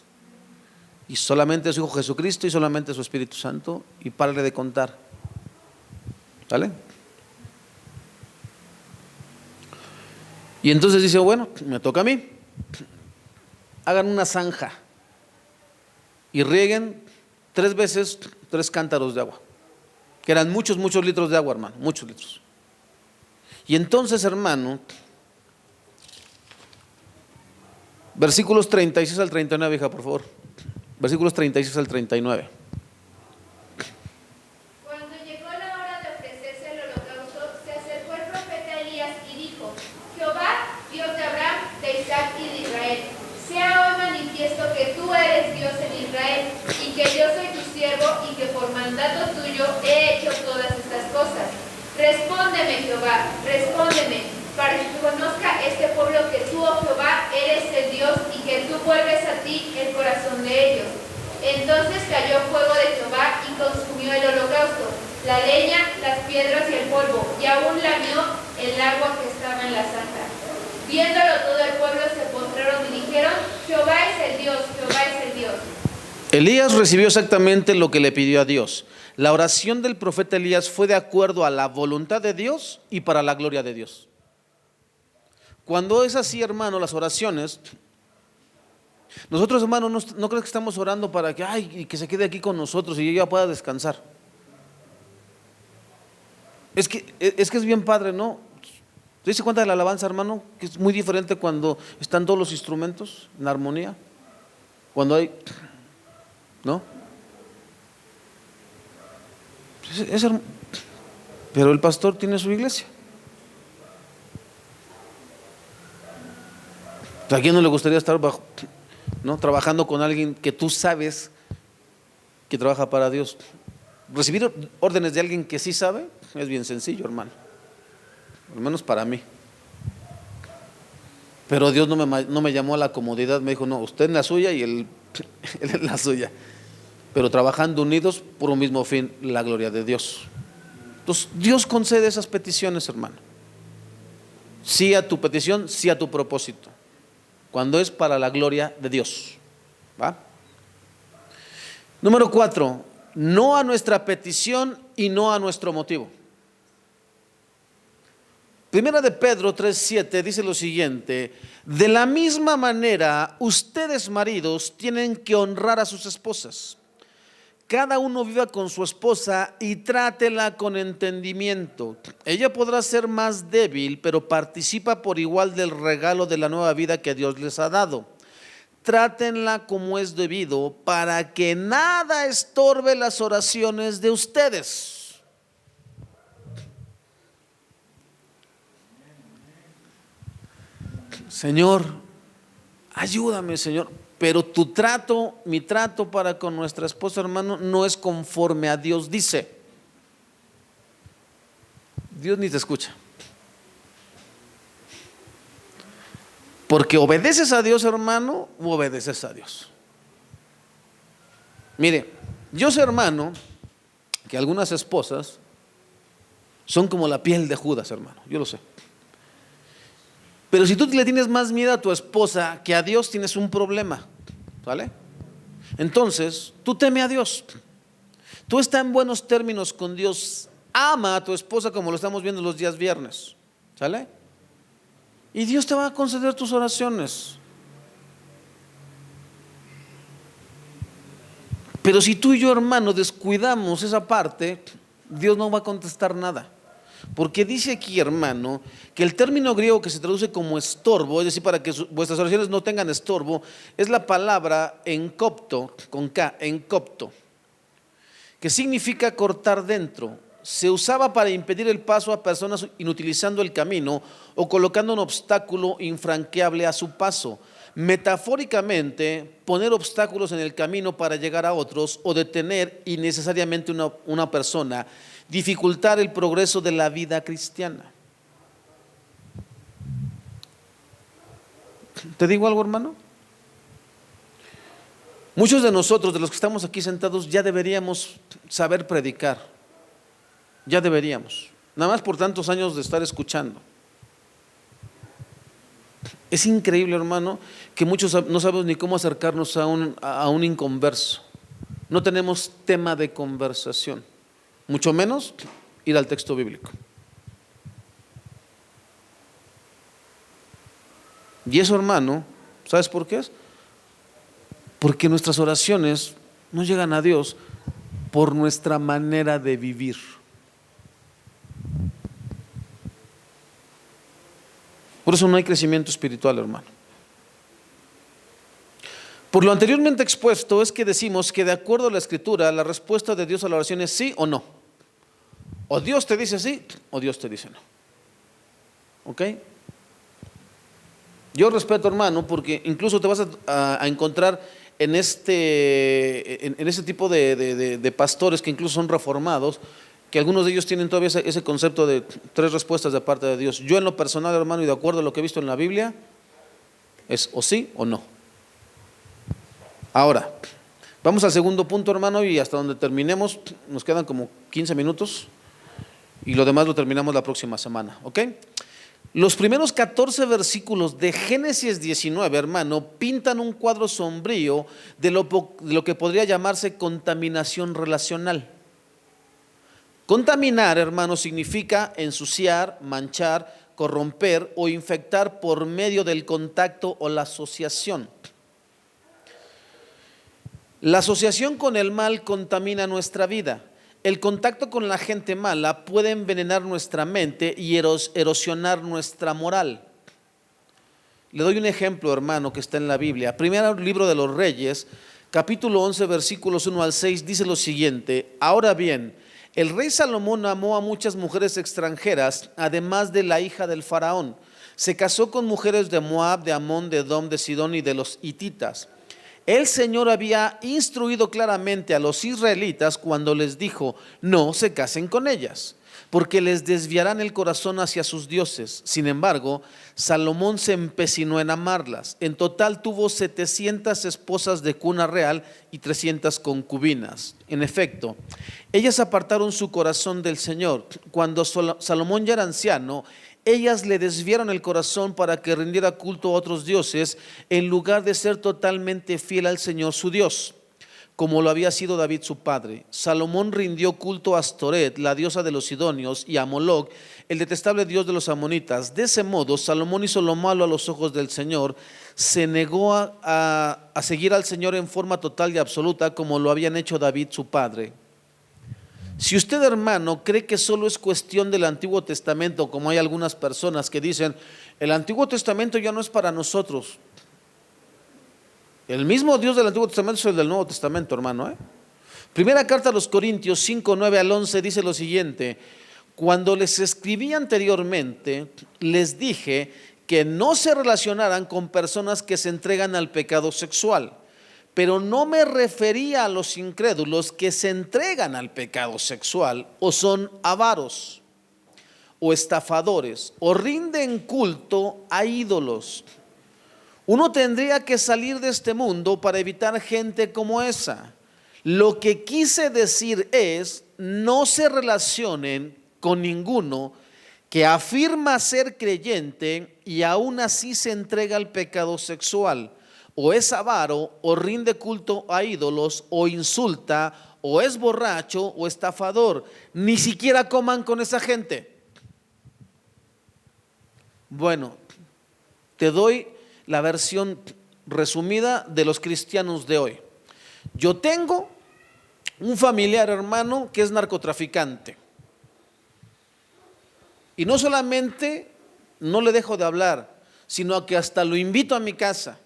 A: Y solamente su Hijo Jesucristo y solamente su Espíritu Santo, y párale de contar. ¿Vale? Y entonces dice, bueno, me toca a mí. Hagan una zanja y rieguen 3 veces 3 cántaros de agua, que eran muchos litros de agua, hermano, muchos litros. Y entonces, hermano, versículos 36 al 39, hija, por favor. Versículos 36 al 39.
B: Cuando llegó la hora de ofrecerse el holocausto, se acercó el profeta Elías y dijo: Jehová, Dios de Abraham, de Isaac y de Israel, sea hoy manifiesto que tú eres Dios en Israel, y que yo soy tu siervo, y que por mandato tuyo he hecho todas estas cosas. Respóndeme, Jehová, respóndeme, para que conozca este pueblo que tú, oh Jehová, eres el Dios, y que tú vuelves Entonces cayó fuego de Jehová y consumió el holocausto, la leña, las piedras y el polvo, y aún lamió el agua que estaba en la zanja. Viéndolo todo el pueblo se postraron y dijeron: Jehová es el Dios, Jehová es el Dios.
A: Elías recibió exactamente lo que le pidió a Dios. La oración del profeta Elías fue de acuerdo a la voluntad de Dios y para la gloria de Dios. Cuando es así, hermano, las oraciones, nosotros, hermano, no creo que estamos orando para que, y que se quede aquí con nosotros y ella pueda descansar. Es que es bien padre, ¿no? ¿Te diste cuenta de la alabanza, hermano? Que es muy diferente cuando están todos los instrumentos en armonía. Cuando hay, ¿no? Pero el pastor tiene su iglesia. ¿A quién no le gustaría estar trabajando con alguien que tú sabes que trabaja para Dios? Recibir órdenes de alguien que sí sabe es bien sencillo, hermano. Al menos para mí. Pero Dios no me llamó a la comodidad, me dijo: no, usted en la suya y él en la suya. Pero trabajando unidos por un mismo fin, la gloria de Dios. Entonces, Dios concede esas peticiones, hermano. Sí a tu petición, sí a tu propósito. Cuando es para la gloria de Dios. ¿Va? Número 4, no a nuestra petición y no a nuestro motivo. Primera de Pedro 3:7 dice lo siguiente: de la misma manera, ustedes maridos tienen que honrar a sus esposas. Cada uno viva con su esposa y trátela con entendimiento. Ella podrá ser más débil, pero participa por igual del regalo de la nueva vida que Dios les ha dado. Trátenla como es debido, para que nada estorbe las oraciones de ustedes. Señor, ayúdame, Señor. Pero mi trato para con nuestra esposa, hermano, no es conforme a Dios dice. Dios ni te escucha. Porque obedeces a Dios, hermano, o obedeces a Dios. Mire, yo sé, hermano, que algunas esposas son como la piel de Judas, hermano. Yo lo sé. Pero si tú le tienes más miedo a tu esposa que a Dios, tienes un problema, ¿vale? Entonces, tú teme a Dios. Tú estás en buenos términos con Dios. Ama a tu esposa como lo estamos viendo los días viernes, ¿sale? Y Dios te va a conceder tus oraciones. Pero si tú y yo, hermano, descuidamos esa parte, Dios no va a contestar nada. Porque dice aquí, hermano, que el término griego que se traduce como estorbo, es decir, para que vuestras oraciones no tengan estorbo, es la palabra en copto, con K, en copto, que significa cortar dentro. Se usaba para impedir el paso a personas inutilizando el camino o colocando un obstáculo infranqueable a su paso. Metafóricamente, poner obstáculos en el camino para llegar a otros o detener innecesariamente una persona, dificultar el progreso de la vida cristiana. ¿Te digo algo, hermano? Muchos de nosotros, de los que estamos aquí sentados, ya deberíamos saber predicar. Ya deberíamos. Nada más por tantos años de estar escuchando. Es increíble, hermano, que muchos no sabemos ni cómo acercarnos a un inconverso. No tenemos tema de conversación. Mucho menos ir al texto bíblico. Y eso, hermano, ¿sabes por qué es? Porque nuestras oraciones no llegan a Dios por nuestra manera de vivir. Por eso no hay crecimiento espiritual, hermano. Por lo anteriormente expuesto es que decimos que de acuerdo a la Escritura, la respuesta de Dios a la oración es sí o no. O Dios te dice sí, o Dios te dice no. ¿Ok? Yo respeto, hermano, porque incluso te vas a encontrar en este tipo de pastores que incluso son reformados, que algunos de ellos tienen todavía ese concepto de 3 respuestas de parte de Dios. Yo en lo personal, hermano, y de acuerdo a lo que he visto en la Biblia, es o sí o no. Ahora, Vamos al segundo punto, hermano, y hasta donde terminemos, nos quedan como 15 minutos y lo demás lo terminamos la próxima semana, ¿ok? Los primeros 14 versículos de Génesis 19, hermano, pintan un cuadro sombrío de lo que podría llamarse contaminación relacional. Contaminar, hermano, significa ensuciar, manchar, corromper o infectar por medio del contacto o la asociación. La asociación con el mal contamina nuestra vida. El contacto con la gente mala puede envenenar nuestra mente y erosionar nuestra moral. Le doy un ejemplo, hermano, que está en la Biblia. Primero libro de los Reyes, capítulo 11, versículos 1 al 6, dice lo siguiente: ahora bien, el rey Salomón amó a muchas mujeres extranjeras, además de la hija del faraón. Se casó con mujeres de Moab, de Amón, de Edom, de Sidón y de los hititas. El Señor había instruido claramente a los israelitas cuando les dijo: no se casen con ellas, porque les desviarán el corazón hacia sus dioses. Sin embargo, Salomón se empecinó en amarlas. En total tuvo 700 esposas de cuna real y 300 concubinas. En efecto, ellas apartaron su corazón del Señor. Cuando Salomón ya era anciano, ellas le desviaron el corazón para que rindiera culto a otros dioses en lugar de ser totalmente fiel al Señor su Dios, como lo había sido David su padre. Salomón rindió culto a Astoret, la diosa de los sidonios, y a Moloc, el detestable dios de los amonitas. De ese modo, Salomón hizo lo malo a los ojos del Señor. Se negó a seguir al Señor en forma total y absoluta, como lo habían hecho David su padre. Si usted, hermano, cree que solo es cuestión del Antiguo Testamento, como hay algunas personas que dicen: el Antiguo Testamento ya no es para nosotros. El mismo Dios del Antiguo Testamento es el del Nuevo Testamento, hermano. Primera carta a los Corintios 5, 9 al 11 dice lo siguiente: cuando les escribí anteriormente, les dije que no se relacionaran con personas que se entregan al pecado sexual. Pero no me refería a los incrédulos que se entregan al pecado sexual, o son avaros, o estafadores, o rinden culto a ídolos. Uno tendría que salir de este mundo para evitar gente como esa. Lo que quise decir es: no se relacionen con ninguno que afirma ser creyente y aún así se entrega al pecado sexual, o es avaro, o rinde culto a ídolos, o insulta, o es borracho, o estafador. Ni siquiera coman con esa gente. Bueno, te doy la versión resumida de los cristianos de hoy. Yo tengo un familiar, hermano, que es narcotraficante. Y no solamente no le dejo de hablar, sino que hasta lo invito a mi casa.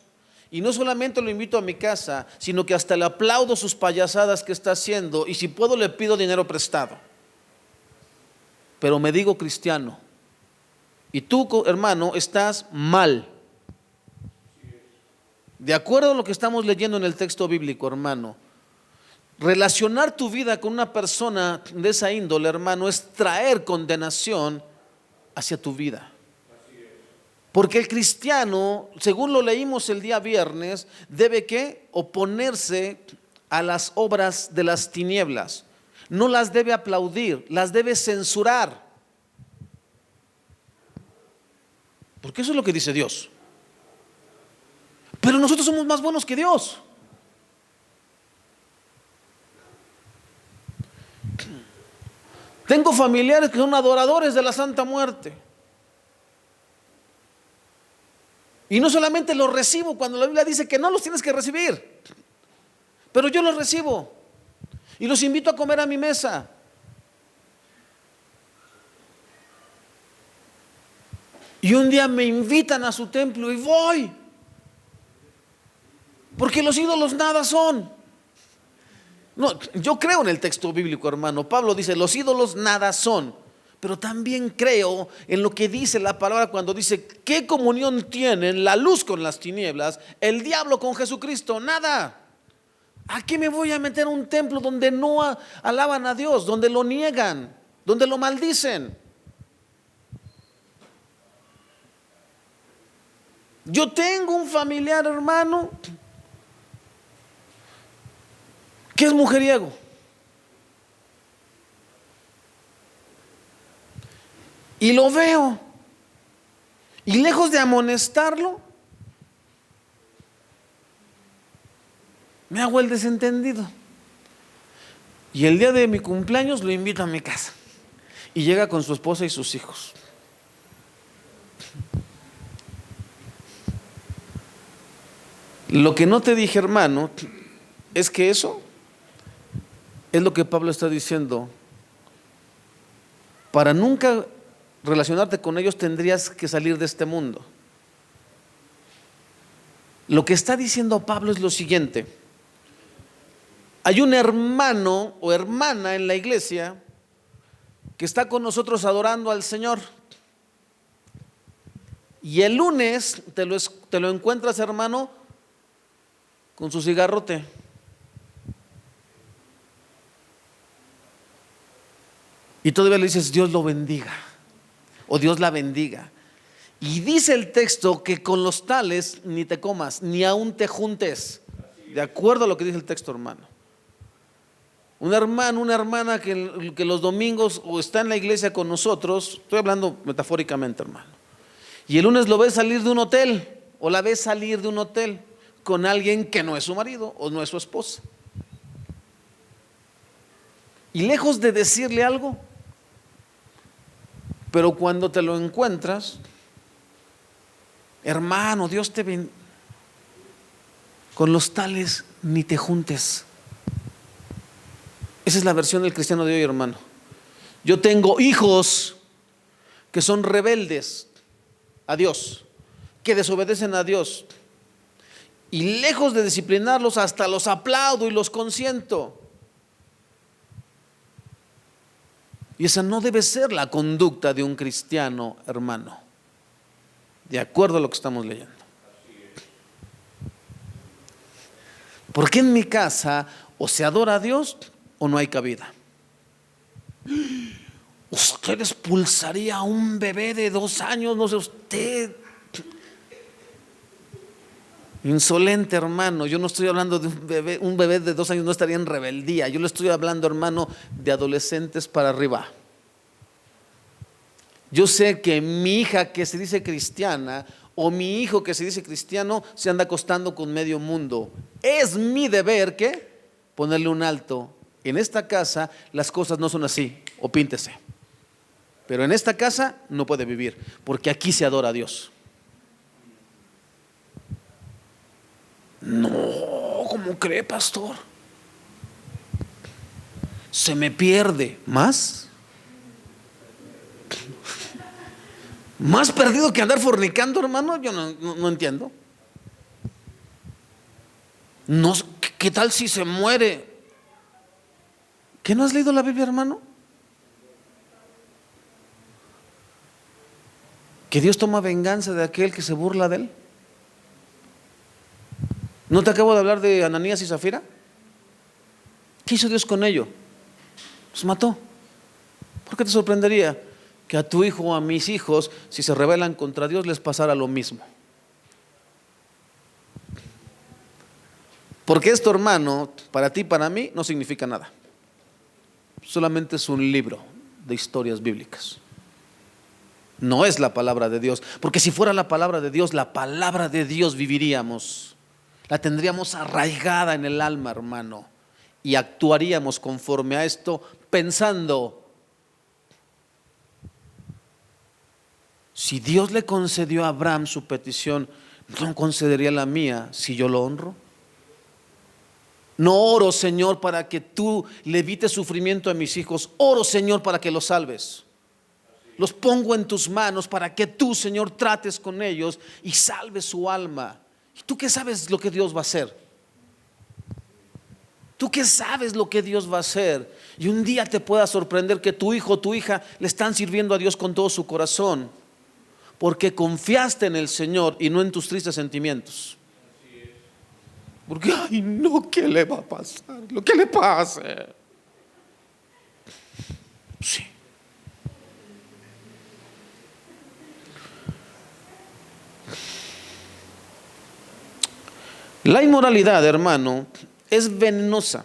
A: Y no solamente lo invito a mi casa, sino que hasta le aplaudo sus payasadas que está haciendo, y si puedo le pido dinero prestado. Pero me digo cristiano. Y tú, hermano, estás mal. De acuerdo a lo que estamos leyendo en el texto bíblico, hermano, relacionar tu vida con una persona de esa índole, hermano, es traer condenación hacia tu vida. Porque el cristiano, según lo leímos el día viernes, debe ¿qué? Oponerse a las obras de las tinieblas. No las debe aplaudir, las debe censurar. Porque eso es lo que dice Dios. Pero nosotros somos más buenos que Dios. Tengo familiares que son adoradores de la Santa Muerte. Y no solamente los recibo cuando la Biblia dice que no los tienes que recibir, pero yo los recibo y los invito a comer a mi mesa. Y un día me invitan a su templo y voy, porque los ídolos nada son. No, yo creo en el texto bíblico, hermano. Pablo dice: los ídolos nada son. Pero también creo en lo que dice la palabra cuando dice: ¿qué comunión tienen la luz con las tinieblas, el diablo con Jesucristo? Nada. ¿A qué me voy a meter a un templo donde no alaban a Dios, donde lo niegan, donde lo maldicen? Yo tengo un familiar, hermano, ¿Qué es mujeriego? Y lo veo. Y lejos de amonestarlo, me hago el desentendido. Y el día de mi cumpleaños lo invito a mi casa. Y llega con su esposa y sus hijos. Lo que no te dije, hermano, es que eso es lo que Pablo está diciendo. Para nunca relacionarte con ellos tendrías que salir de este mundo. Lo que está diciendo Pablo es lo siguiente: hay un hermano o hermana en la iglesia que está con nosotros adorando al Señor, y el lunes te lo encuentras, hermano, con su cigarrote. Y todavía le dices Dios lo bendiga o Dios la bendiga. Y dice el texto que con los tales ni te comas, ni aún te juntes. De acuerdo a lo que dice el texto, hermano. Un hermano, una hermana que los domingos o está en la iglesia con nosotros, estoy hablando metafóricamente, hermano, y el lunes lo ves salir de un hotel o la ves salir de un hotel con alguien que no es su marido o no es su esposa. Y lejos de decirle algo, pero cuando te lo encuentras, hermano, Dios te bendiga, con los tales ni te juntes. Esa es la versión del cristiano de hoy, hermano. Yo tengo hijos que son rebeldes a Dios, que desobedecen a Dios, y lejos de disciplinarlos, hasta los aplaudo y los consiento. Y esa no debe ser la conducta de un cristiano, hermano, de acuerdo a lo que estamos leyendo. Porque en mi casa o se adora a Dios o no hay cabida. Usted expulsaría a un bebé de 2 años, no sé usted. Insolente, hermano. Yo no estoy hablando de un bebé de 2 años no estaría en rebeldía. Yo le estoy hablando, hermano, de adolescentes para arriba. Yo sé que mi hija que se dice cristiana o mi hijo que se dice cristiano se anda acostando con medio mundo. Es mi deber que ponerle un alto. En esta casa las cosas no son así, o píntese. Pero en esta casa no puede vivir, porque aquí se adora a Dios. No, ¿cómo cree, pastor? Se me pierde más. Más perdido que andar fornicando, hermano. Yo no entiendo. No, ¿qué tal si se muere? ¿Qué no has leído la Biblia, hermano? Que Dios toma venganza de aquel que se burla de él. ¿No te acabo de hablar de Ananías y Zafira? ¿Qué hizo Dios con ellos? Los mató. ¿Por qué te sorprendería que a tu hijo o a mis hijos, si se rebelan contra Dios, les pasara lo mismo? Porque esto, hermano, para ti y para mí no significa nada. Solamente es un libro de historias bíblicas. No es la palabra de Dios, porque si fuera la palabra de Dios viviríamos. La tendríamos arraigada en el alma, hermano, y actuaríamos conforme a esto, pensando: si Dios le concedió a Abraham su petición, ¿no concedería la mía si yo lo honro? No oro, Señor, para que tú le evites sufrimiento a mis hijos. Oro, Señor, para que los salves. Los pongo en tus manos para que tú, Señor, trates con ellos y salves su alma. ¿Y tú qué sabes lo que Dios va a hacer? ¿Tú qué sabes lo que Dios va a hacer? Y un día te pueda sorprender que tu hijo o tu hija le están sirviendo a Dios con todo su corazón, porque confiaste en el Señor y no en tus tristes sentimientos. Porque, ay no, ¿qué le va a pasar? Lo que le pase. Sí. La inmoralidad, hermano, es venenosa.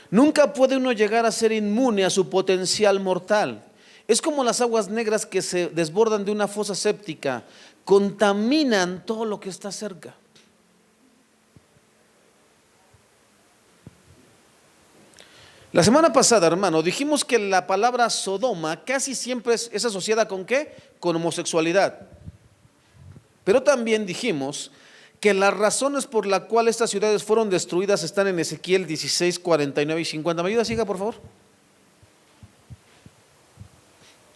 A: Nunca puede uno llegar a ser inmune a su potencial mortal. Es como las aguas negras que se desbordan de una fosa séptica, contaminan todo lo que está cerca. La semana pasada, hermano, dijimos que la palabra Sodoma casi siempre es asociada ¿con qué? Con homosexualidad. Pero también dijimos que las razones por las cuales estas ciudades fueron destruidas están en Ezequiel 16, 49 y 50. ¿Me ayuda, siga, por favor?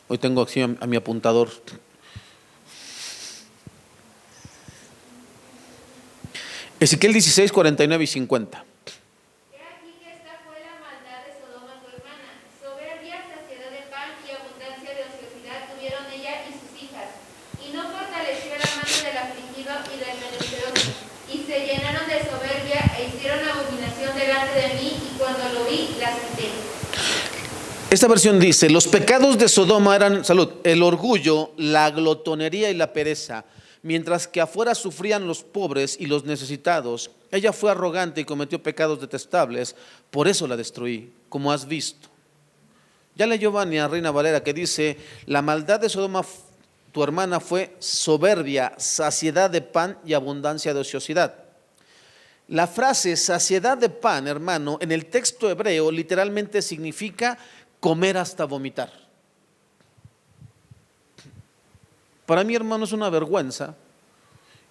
A: Hoy tengo aquí a mi apuntador. Ezequiel 16, 49 y 50. Esta versión dice: los pecados de Sodoma eran, salud, el orgullo, la glotonería y la pereza. Mientras que afuera sufrían los pobres y los necesitados, ella fue arrogante y cometió pecados detestables. Por eso la destruí, como has visto. Ya leyó Vania, Reina Valera, que dice: la maldad de Sodoma, tu hermana, fue soberbia, saciedad de pan y abundancia de ociosidad. La frase saciedad de pan, hermano, en el texto hebreo literalmente significa comer hasta vomitar. Para mí, hermano, es una vergüenza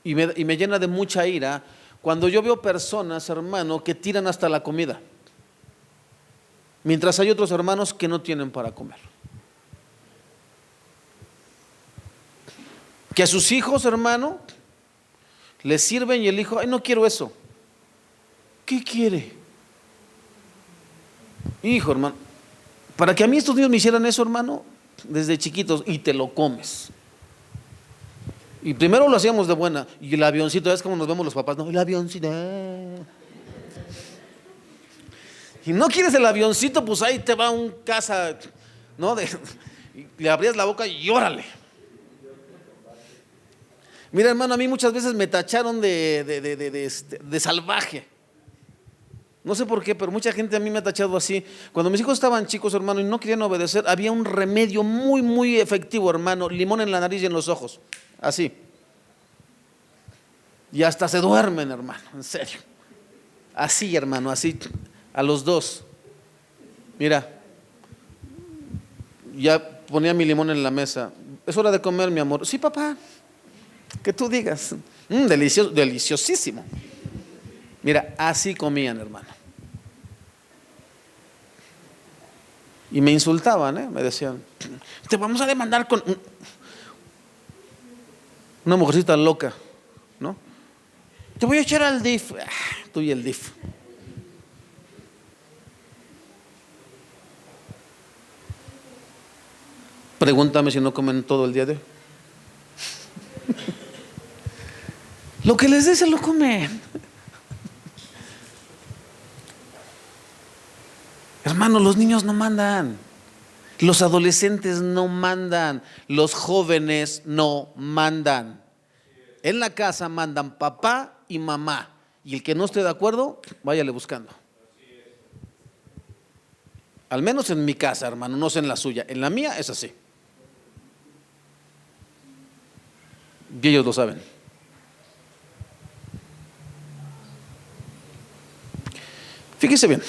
A: y me llena de mucha ira cuando yo veo personas, hermano, que tiran hasta la comida, mientras hay otros hermanos que no tienen para comer. Que a sus hijos, hermano, les sirven y el hijo: ay, no quiero eso. ¿Qué quiere? Hijo, hermano, para que a mí estos niños me hicieran eso, hermano, desde chiquitos, y te lo comes. Y primero lo hacíamos de buena, y el avioncito, ¿ves cómo nos vemos los papás? No, el avioncito. Y no quieres el avioncito, pues ahí te va un caza, ¿no? Le abrías la boca y órale. Mira, hermano, a mí muchas veces me tacharon de salvaje. No sé por qué, pero mucha gente a mí me ha tachado así. Cuando mis hijos estaban chicos, hermano, y no querían obedecer, había un remedio muy, muy efectivo, hermano: limón en la nariz y en los ojos, así. Y hasta se duermen, hermano, en serio. Así, hermano, así, a los dos. Mira, ya ponía mi limón en la mesa. Es hora de comer, mi amor. Sí, papá, que tú digas. Delicioso, deliciosísimo. Mira, así comían, hermano. Y me insultaban, me decían: te vamos a demandar con una mujercita loca, ¿no? Te voy a echar al DIF. Tú y el DIF. Pregúntame si no comen todo el día de hoy. Lo que les dé se lo comen. Hermano, los niños no mandan, los adolescentes no mandan, los jóvenes no mandan. En la casa mandan papá y mamá, y el que no esté de acuerdo, váyale buscando. Al menos en mi casa, hermano, no sé en la suya. En la mía es así. Y ellos lo saben. Fíjese bien.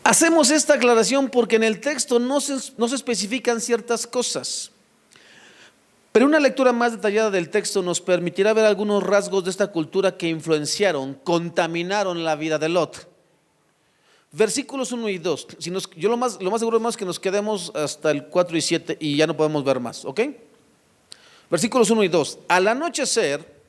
A: Hacemos esta aclaración porque en el texto no se especifican ciertas cosas, pero una lectura más detallada del texto nos permitirá ver algunos rasgos de esta cultura que influenciaron, contaminaron la vida de Lot. Versículos 1 y 2. Yo lo más seguro, hermanos, es que nos quedemos hasta el 4 y 7 y ya no podemos ver más, ¿ok? Versículos 1 y 2. Al anochecer,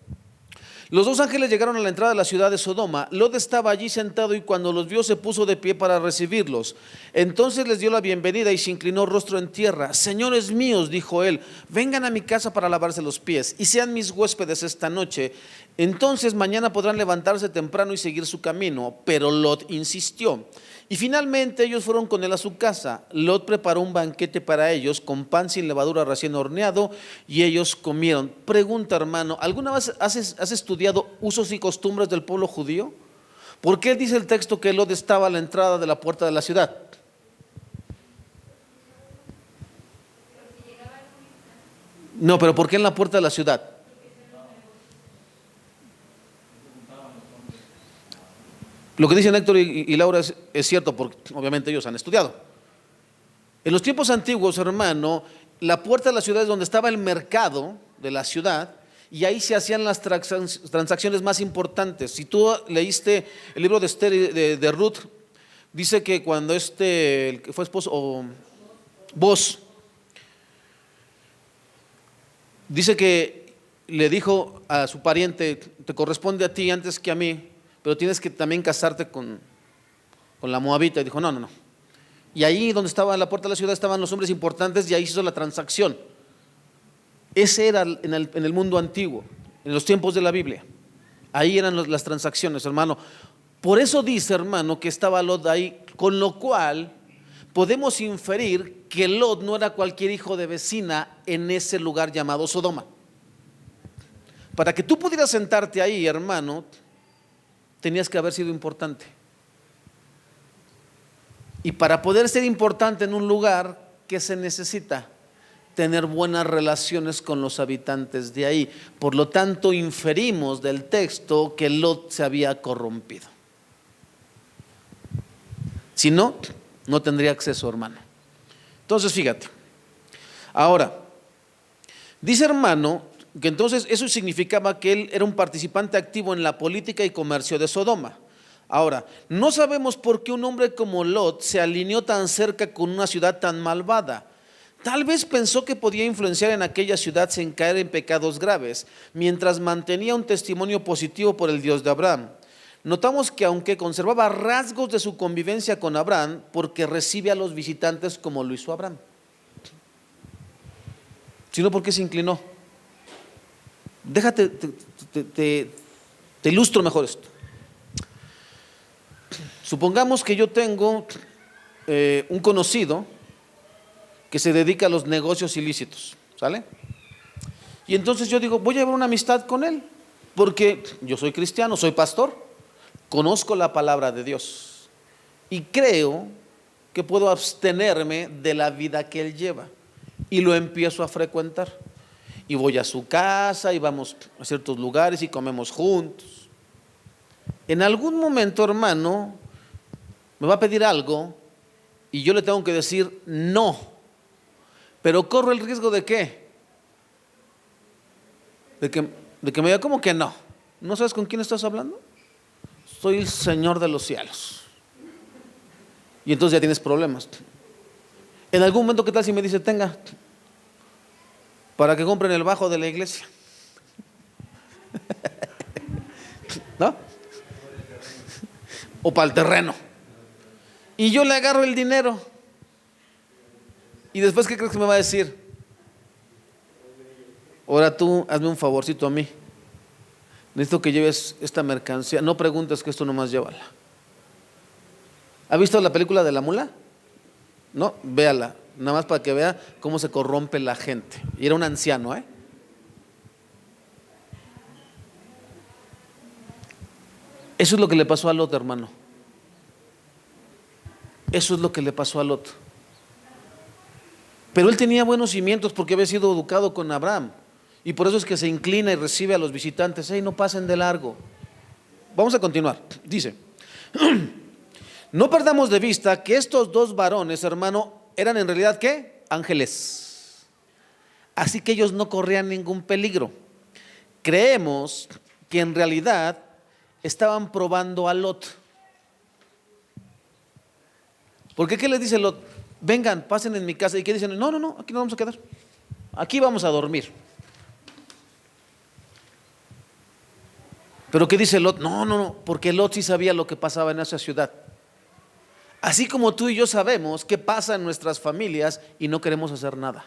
A: los dos ángeles llegaron a la entrada de la ciudad de Sodoma. Lot estaba allí sentado y cuando los vio se puso de pie para recibirlos. Entonces les dio la bienvenida y se inclinó rostro en tierra. Señores míos, dijo él, vengan a mi casa para lavarse los pies y sean mis huéspedes esta noche. Entonces mañana podrán levantarse temprano y seguir su camino. Pero Lot insistió. Y finalmente ellos fueron con él a su casa. Lot preparó un banquete para ellos con pan sin levadura recién horneado y ellos comieron. Pregunta, hermano, ¿alguna vez has estudiado usos y costumbres del pueblo judío? ¿Por qué dice el texto que Lot estaba a la entrada de la puerta de la ciudad? No, pero ¿por qué en la puerta de la ciudad? Lo que dicen Héctor y Laura es cierto, porque obviamente ellos han estudiado. En los tiempos antiguos, hermano, la puerta de la ciudad es donde estaba el mercado de la ciudad, y ahí se hacían las transacciones más importantes. Si tú leíste el libro de Esther de Ruth, dice que cuando el que fue esposo, o Boz, dice que le dijo a su pariente: te corresponde a ti antes que a mí, pero tienes que también casarte con la moabita. Y dijo: no. Y ahí donde estaba la puerta de la ciudad estaban los hombres importantes, y ahí se hizo la transacción. Ese era en el mundo antiguo, en los tiempos de la Biblia. Ahí eran las transacciones, hermano. Por eso dice, hermano, que estaba Lot ahí, con lo cual podemos inferir que Lot no era cualquier hijo de vecina en ese lugar llamado Sodoma. Para que tú pudieras sentarte ahí, hermano, tenías que haber sido importante. Y para poder ser importante en un lugar, ¿qué se necesita? Tener buenas relaciones con los habitantes de ahí. Por lo tanto, inferimos del texto que Lot se había corrompido. Si no, no tendría acceso, hermano. Entonces, fíjate. Ahora, dice, hermano, que entonces eso significaba que él era un participante activo en la política y comercio de Sodoma. Ahora, no sabemos por qué un hombre como Lot se alineó tan cerca con una ciudad tan malvada. Tal vez pensó que podía influenciar en aquella ciudad sin caer en pecados graves, mientras mantenía un testimonio positivo por el Dios de Abraham. Notamos que aunque conservaba rasgos de su convivencia con Abraham, porque recibe a los visitantes como lo hizo Abraham, sino porque se inclinó. Déjate, te ilustro mejor esto. Supongamos que yo tengo un conocido que se dedica a los negocios ilícitos, ¿sale? Y entonces yo digo: voy a llevar una amistad con él, porque yo soy cristiano, soy pastor, conozco la palabra de Dios y creo que puedo abstenerme de la vida que él lleva, y lo empiezo a frecuentar. Y voy a su casa y vamos a ciertos lugares y comemos juntos. En algún momento, hermano, me va a pedir algo y yo le tengo que decir no, pero corro el riesgo ¿de qué? De que me diga: ¿cómo que no? ¿No sabes con quién estás hablando? Soy el Señor de los cielos. Y entonces ya tienes problemas. En algún momento, ¿qué tal si me dice: tenga, para que compren el bajo de la iglesia? ¿No? O para el terreno. Y yo le agarro el dinero. Y después, ¿qué crees que me va a decir? Ahora tú hazme un favorcito a mí. Necesito que lleves esta mercancía. No preguntes, que esto nomás llévala. ¿Ha visto la película de la mula? No, véala. Nada más para que vea cómo se corrompe la gente. Y era un anciano, ¿eh? Eso es lo que le pasó a Lot, hermano. Eso es lo que le pasó a Lot. Pero él tenía buenos cimientos porque había sido educado con Abraham. Y por eso es que se inclina y recibe a los visitantes. ¡Ey, no pasen de largo! Vamos a continuar. Dice: no perdamos de vista que estos dos varones, hermano, eran en realidad ¿qué? Ángeles. Así que ellos no corrían ningún peligro. Creemos que en realidad estaban probando a Lot. Porque ¿qué les dice Lot? Vengan, pasen en mi casa. ¿Y qué dicen? No, aquí no vamos a quedar. Aquí vamos a dormir. Pero ¿qué dice Lot? No, porque Lot sí sabía lo que pasaba en esa ciudad. Así como tú y yo sabemos qué pasa en nuestras familias y no queremos hacer nada.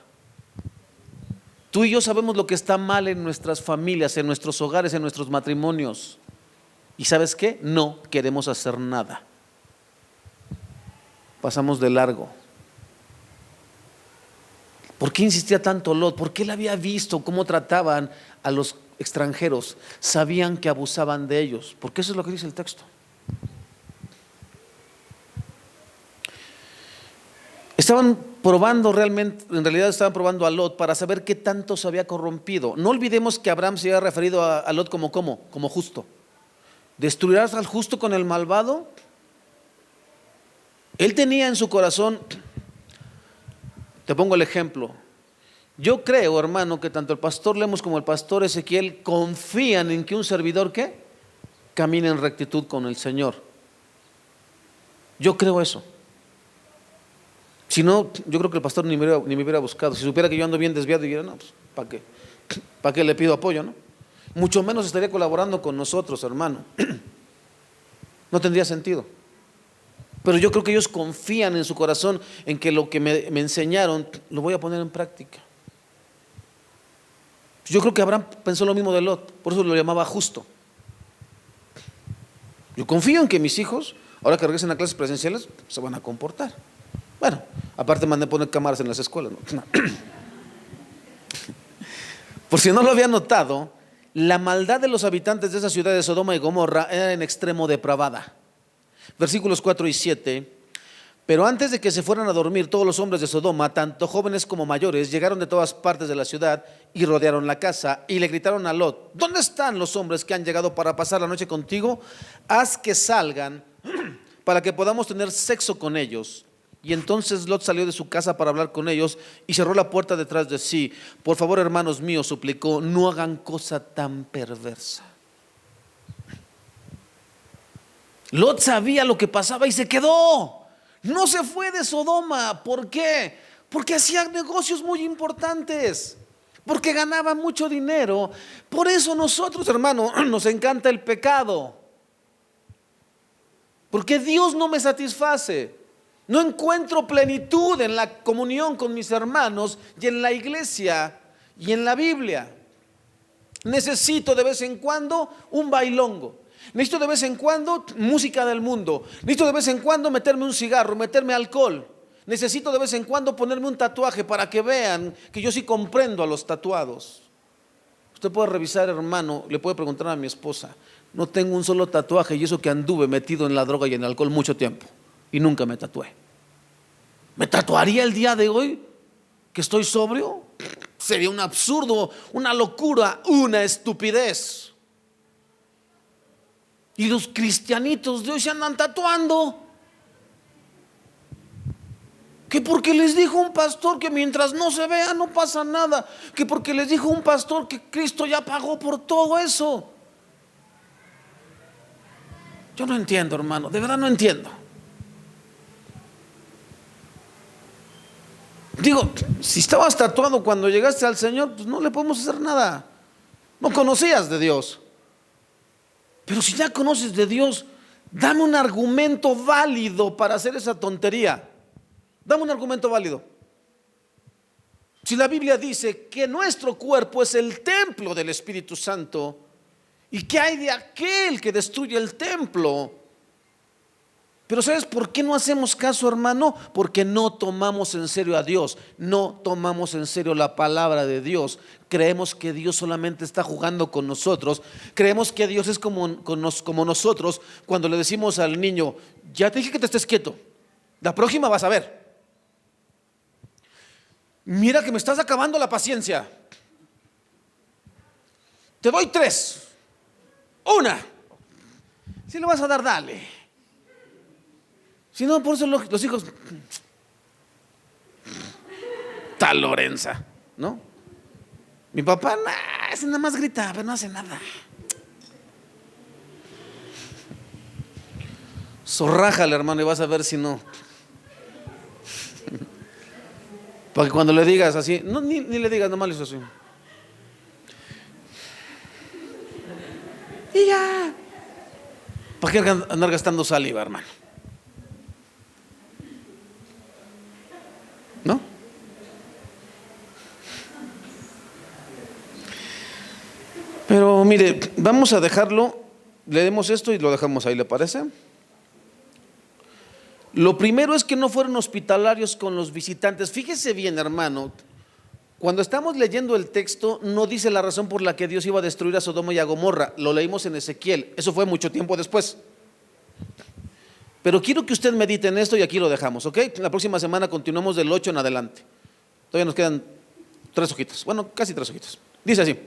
A: Tú y yo sabemos lo que está mal en nuestras familias, en nuestros hogares, en nuestros matrimonios. ¿Y sabes qué? No queremos hacer nada. Pasamos de largo. ¿Por qué insistía tanto Lot? Porque él había visto cómo trataban a los extranjeros. Sabían que abusaban de ellos. Porque eso es lo que dice el texto. Estaban probando realmente, en realidad estaban probando a Lot para saber qué tanto se había corrompido. No olvidemos que Abraham se había referido a Lot como justo. ¿Destruirás al justo con el malvado? Él tenía en su corazón, te pongo el ejemplo. Yo creo, hermano, que tanto el pastor Lemos como el pastor Ezequiel confían en que un servidor ¿qué? Camine en rectitud con el Señor. Yo creo eso. Si no, yo creo que el pastor ni me hubiera buscado. Si supiera que yo ando bien desviado, diría, no, pues, ¿para qué le pido apoyo, no? Mucho menos estaría colaborando con nosotros, hermano. No tendría sentido. Pero yo creo que ellos confían en su corazón en que lo que me enseñaron lo voy a poner en práctica. Yo creo que Abraham pensó lo mismo de Lot, por eso lo llamaba justo. Yo confío en que mis hijos, ahora que regresen a clases presenciales, se van a comportar. Bueno, aparte mandé poner cámaras en las escuelas, ¿no? Por si no lo había notado, la maldad de los habitantes de esa ciudad de Sodoma y Gomorra era en extremo depravada. Versículos 4 y 7. Pero antes de que se fueran a dormir, todos los hombres de Sodoma, tanto jóvenes como mayores, llegaron de todas partes de la ciudad y rodearon la casa y le gritaron a Lot: ¿dónde están los hombres que han llegado para pasar la noche contigo? Haz que salgan para que podamos tener sexo con ellos. Y entonces Lot salió de su casa para hablar con ellos y cerró la puerta detrás de sí. Por favor, hermanos míos, suplicó, no hagan cosa tan perversa. Lot sabía lo que pasaba y se quedó. No se fue de Sodoma. ¿Por qué? Porque hacía negocios muy importantes, porque ganaba mucho dinero. Por eso nosotros, hermano, nos encanta el pecado, porque Dios no me satisface. No encuentro plenitud en la comunión con mis hermanos y en la iglesia y en la Biblia. Necesito de vez en cuando un bailongo. Necesito de vez en cuando música del mundo. Necesito de vez en cuando meterme un cigarro, meterme alcohol. Necesito de vez en cuando ponerme un tatuaje para que vean que yo sí comprendo a los tatuados. Usted puede revisar, hermano, le puede preguntar a mi esposa. No tengo un solo tatuaje, y eso que anduve metido en la droga y en el alcohol mucho tiempo y nunca me tatué. ¿Me tatuaría el día de hoy que estoy sobrio? Sería un absurdo, una locura, una estupidez. Y los cristianitos de hoy se andan tatuando. Que porque les dijo un pastor que mientras no se vea no pasa nada. Que porque les dijo un pastor que Cristo ya pagó por todo eso. Yo no entiendo, hermano, de verdad no entiendo. Digo, si estabas tatuado cuando llegaste al Señor, pues no le podemos hacer nada. No conocías de Dios. Pero si ya conoces de Dios, dame un argumento válido para hacer esa tontería. Dame un argumento válido. Si la Biblia dice que nuestro cuerpo es el templo del Espíritu Santo, ¿y qué hay de aquel que destruye el templo? Pero ¿sabes por qué no hacemos caso, hermano? Porque no tomamos en serio a Dios, no tomamos en serio la palabra de Dios. Creemos que Dios solamente está jugando con nosotros. Creemos que Dios es como nosotros cuando le decimos al niño: ya te dije que te estés quieto, la próxima vas a ver. Mira que me estás acabando la paciencia. Te doy 3. 1. Si le vas a dar, dale. Si no, por eso los hijos, tal Lorenza, ¿no? Mi papá, ese nada más grita, pero no hace nada. Zorrájale, hermano, y vas a ver si no. Para que cuando le digas así, no, ni le digas, nomás le hizo así. Y ya. ¿Para qué andar gastando saliva, hermano? ¿No? Pero mire, vamos a dejarlo, leemos esto y lo dejamos ahí, ¿le parece? Lo primero es que no fueron hospitalarios con los visitantes. Fíjese bien, hermano, cuando estamos leyendo el texto no dice la razón por la que Dios iba a destruir a Sodoma y a Gomorra. Lo leímos en Ezequiel, eso fue mucho tiempo después. Pero quiero que usted medite en esto y aquí lo dejamos, ¿ok? La próxima semana continuamos del 8 en adelante. Todavía nos quedan 3 hojitas, bueno, casi 3 hojitas. Dice así: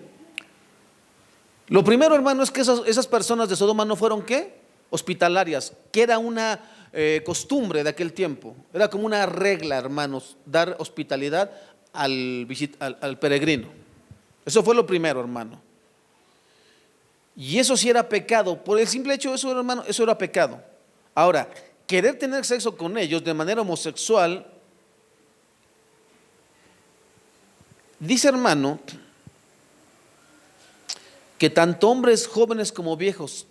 A: lo primero, hermano, es que esas personas de Sodoma no fueron, ¿qué? Hospitalarias, que era una costumbre de aquel tiempo. Era como una regla, hermanos, dar hospitalidad al peregrino. Eso fue lo primero, hermano. Y eso sí era pecado. Por el simple hecho de eso, hermano, eso era pecado. Ahora, querer tener sexo con ellos de manera homosexual, dice, hermano, que tanto hombres jóvenes como viejos,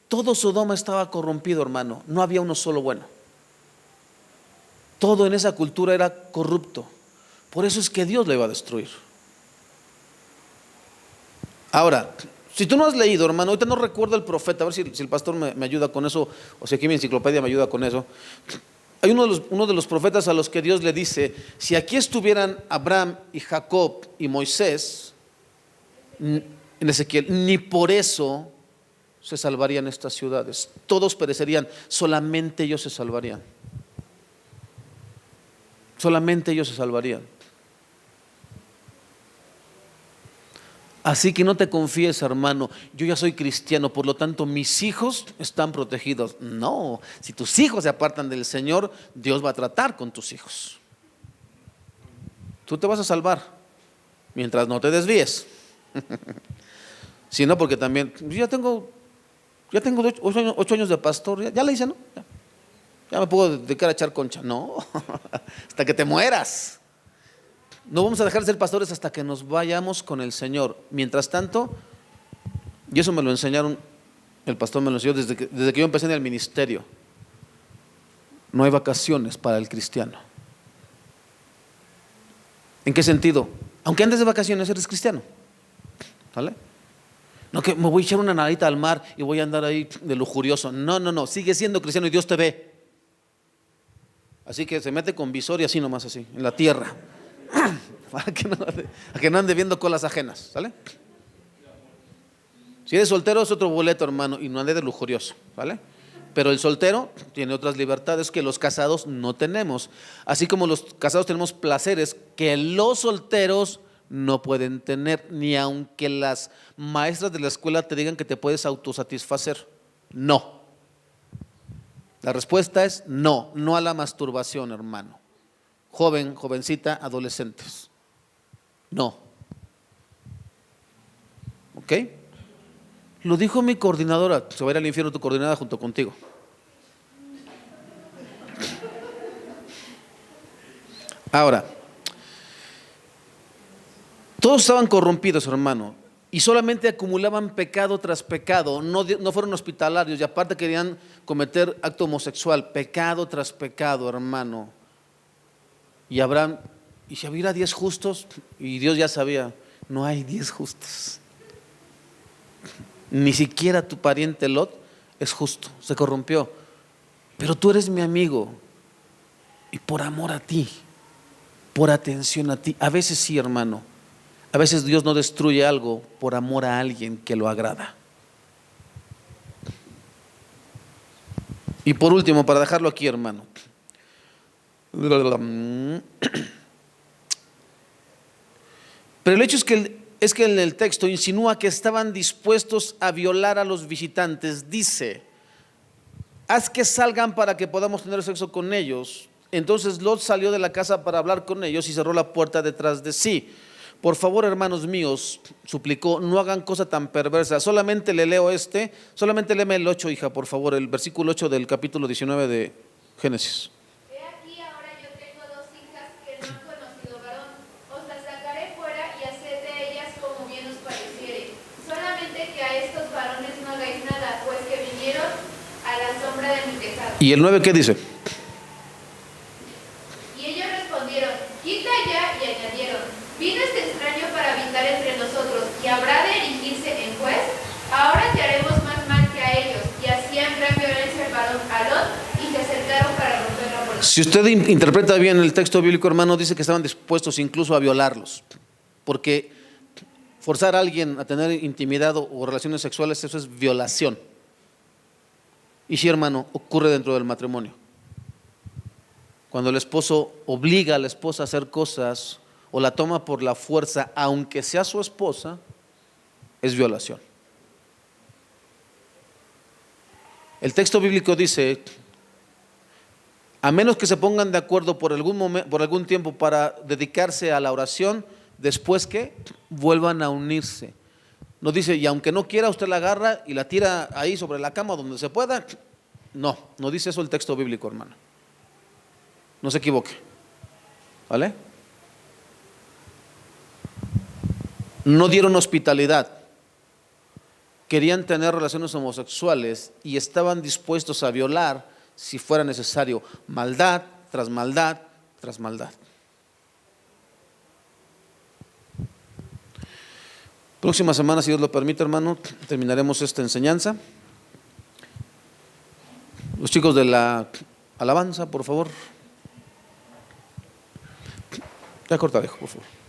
A: todo Sodoma estaba corrompido, hermano. No había uno solo bueno. Todo en esa cultura era corrupto. Por eso es que Dios le iba a destruir. Ahora, si tú no has leído, hermano, ahorita no recuerdo el profeta, a ver si el pastor me ayuda con eso, o si aquí mi enciclopedia me ayuda con eso. Hay uno de los profetas a los que Dios le dice: si aquí estuvieran Abraham y Jacob y Moisés, en Ezequiel, ni por eso se salvarían estas ciudades. Todos perecerían, solamente ellos se salvarían. Solamente ellos se salvarían. Así que no te confíes, hermano, yo ya soy cristiano, por lo tanto mis hijos están protegidos. No, si tus hijos se apartan del Señor, Dios va a tratar con tus hijos. Tú te vas a salvar mientras no te desvíes. Si no, porque también, ya tengo 8 años de pastor, ya le hice, ¿no? Ya me puedo dedicar a echar concha. No, hasta que te mueras. No vamos a dejar de ser pastores hasta que nos vayamos con el Señor. Mientras tanto, y eso me lo enseñaron, el pastor me lo enseñó desde que yo empecé en el ministerio, no hay vacaciones para el cristiano. ¿En qué sentido? Aunque andes de vacaciones eres cristiano, ¿vale? No que me voy a echar una nadita al mar y voy a andar ahí de lujurioso. No, sigue siendo cristiano y Dios te ve. Así que se mete con visor y así nomás, así, en la tierra. Para que no ande viendo colas ajenas, ¿sale? Si eres soltero es otro boleto, hermano, y no ande de lujurioso, ¿vale? Pero el soltero tiene otras libertades que los casados no tenemos. Así como los casados tenemos placeres que los solteros no pueden tener, ni aunque las maestras de la escuela te digan que te puedes autosatisfacer. No. La respuesta es no, no a la masturbación, hermano. Joven, jovencita, adolescentes. No. ¿Ok? Lo dijo mi coordinadora. Se va a ir al infierno tu coordinadora junto contigo. Ahora, todos estaban corrompidos, hermano, y solamente acumulaban pecado tras pecado. No fueron hospitalarios y aparte querían cometer acto homosexual. Pecado tras pecado, hermano. Y si hubiera 10 justos, y Dios ya sabía, no hay 10 justos. Ni siquiera tu pariente Lot es justo, se corrompió. Pero tú eres mi amigo, y por amor a ti, por atención a ti, a veces sí, hermano, a veces Dios no destruye algo por amor a alguien que lo agrada. Y por último, para dejarlo aquí, hermano, pero el hecho es que en el texto insinúa que estaban dispuestos a violar a los visitantes. Dice: haz que salgan para que podamos tener sexo con ellos. Entonces Lot salió de la casa para hablar con ellos y cerró la puerta detrás de sí. Por favor, hermanos míos, suplicó, no hagan cosa tan perversa. Solamente le leo solamente léeme el 8, hija, por favor, el versículo 8 del capítulo 19 de Génesis.
B: He aquí, ahora yo tengo 2 hijas que no han conocido varón. Os las sacaré fuera y haced de ellas como bien os pareciere. Solamente que a estos varones no hagáis nada, pues que vinieron a la sombra de mi tejado.
A: ¿Y el 9 qué dice?
B: Y ellos respondieron: quita ya, y añadieron: vino este extraño para habitar entre nosotros, y habrá de erigirse en juez. Ahora te haremos más mal que a ellos. Y hacían gran violencia al varón a Lot, y se acercaron para romper la puerta.
A: Si usted interpreta bien el texto bíblico, hermano, dice que estaban dispuestos incluso a violarlos, porque forzar a alguien a tener intimidad o relaciones sexuales, eso es violación. Y sí, hermano, ocurre dentro del matrimonio. Cuando el esposo obliga a la esposa a hacer cosas o la toma por la fuerza, aunque sea su esposa, es violación. El texto bíblico dice, a menos que se pongan de acuerdo por algún tiempo para dedicarse a la oración, después que vuelvan a unirse. Nos dice, y aunque no quiera, usted la agarra y la tira ahí sobre la cama donde se pueda. No, no dice eso el texto bíblico, hermano. No se equivoque. ¿Vale? No dieron hospitalidad. Querían tener relaciones homosexuales y estaban dispuestos a violar si fuera necesario. Maldad tras maldad tras maldad. Próxima semana, si Dios lo permite, hermano, terminaremos esta enseñanza. Los chicos de la alabanza, por favor. Ya corta, dejo, por favor.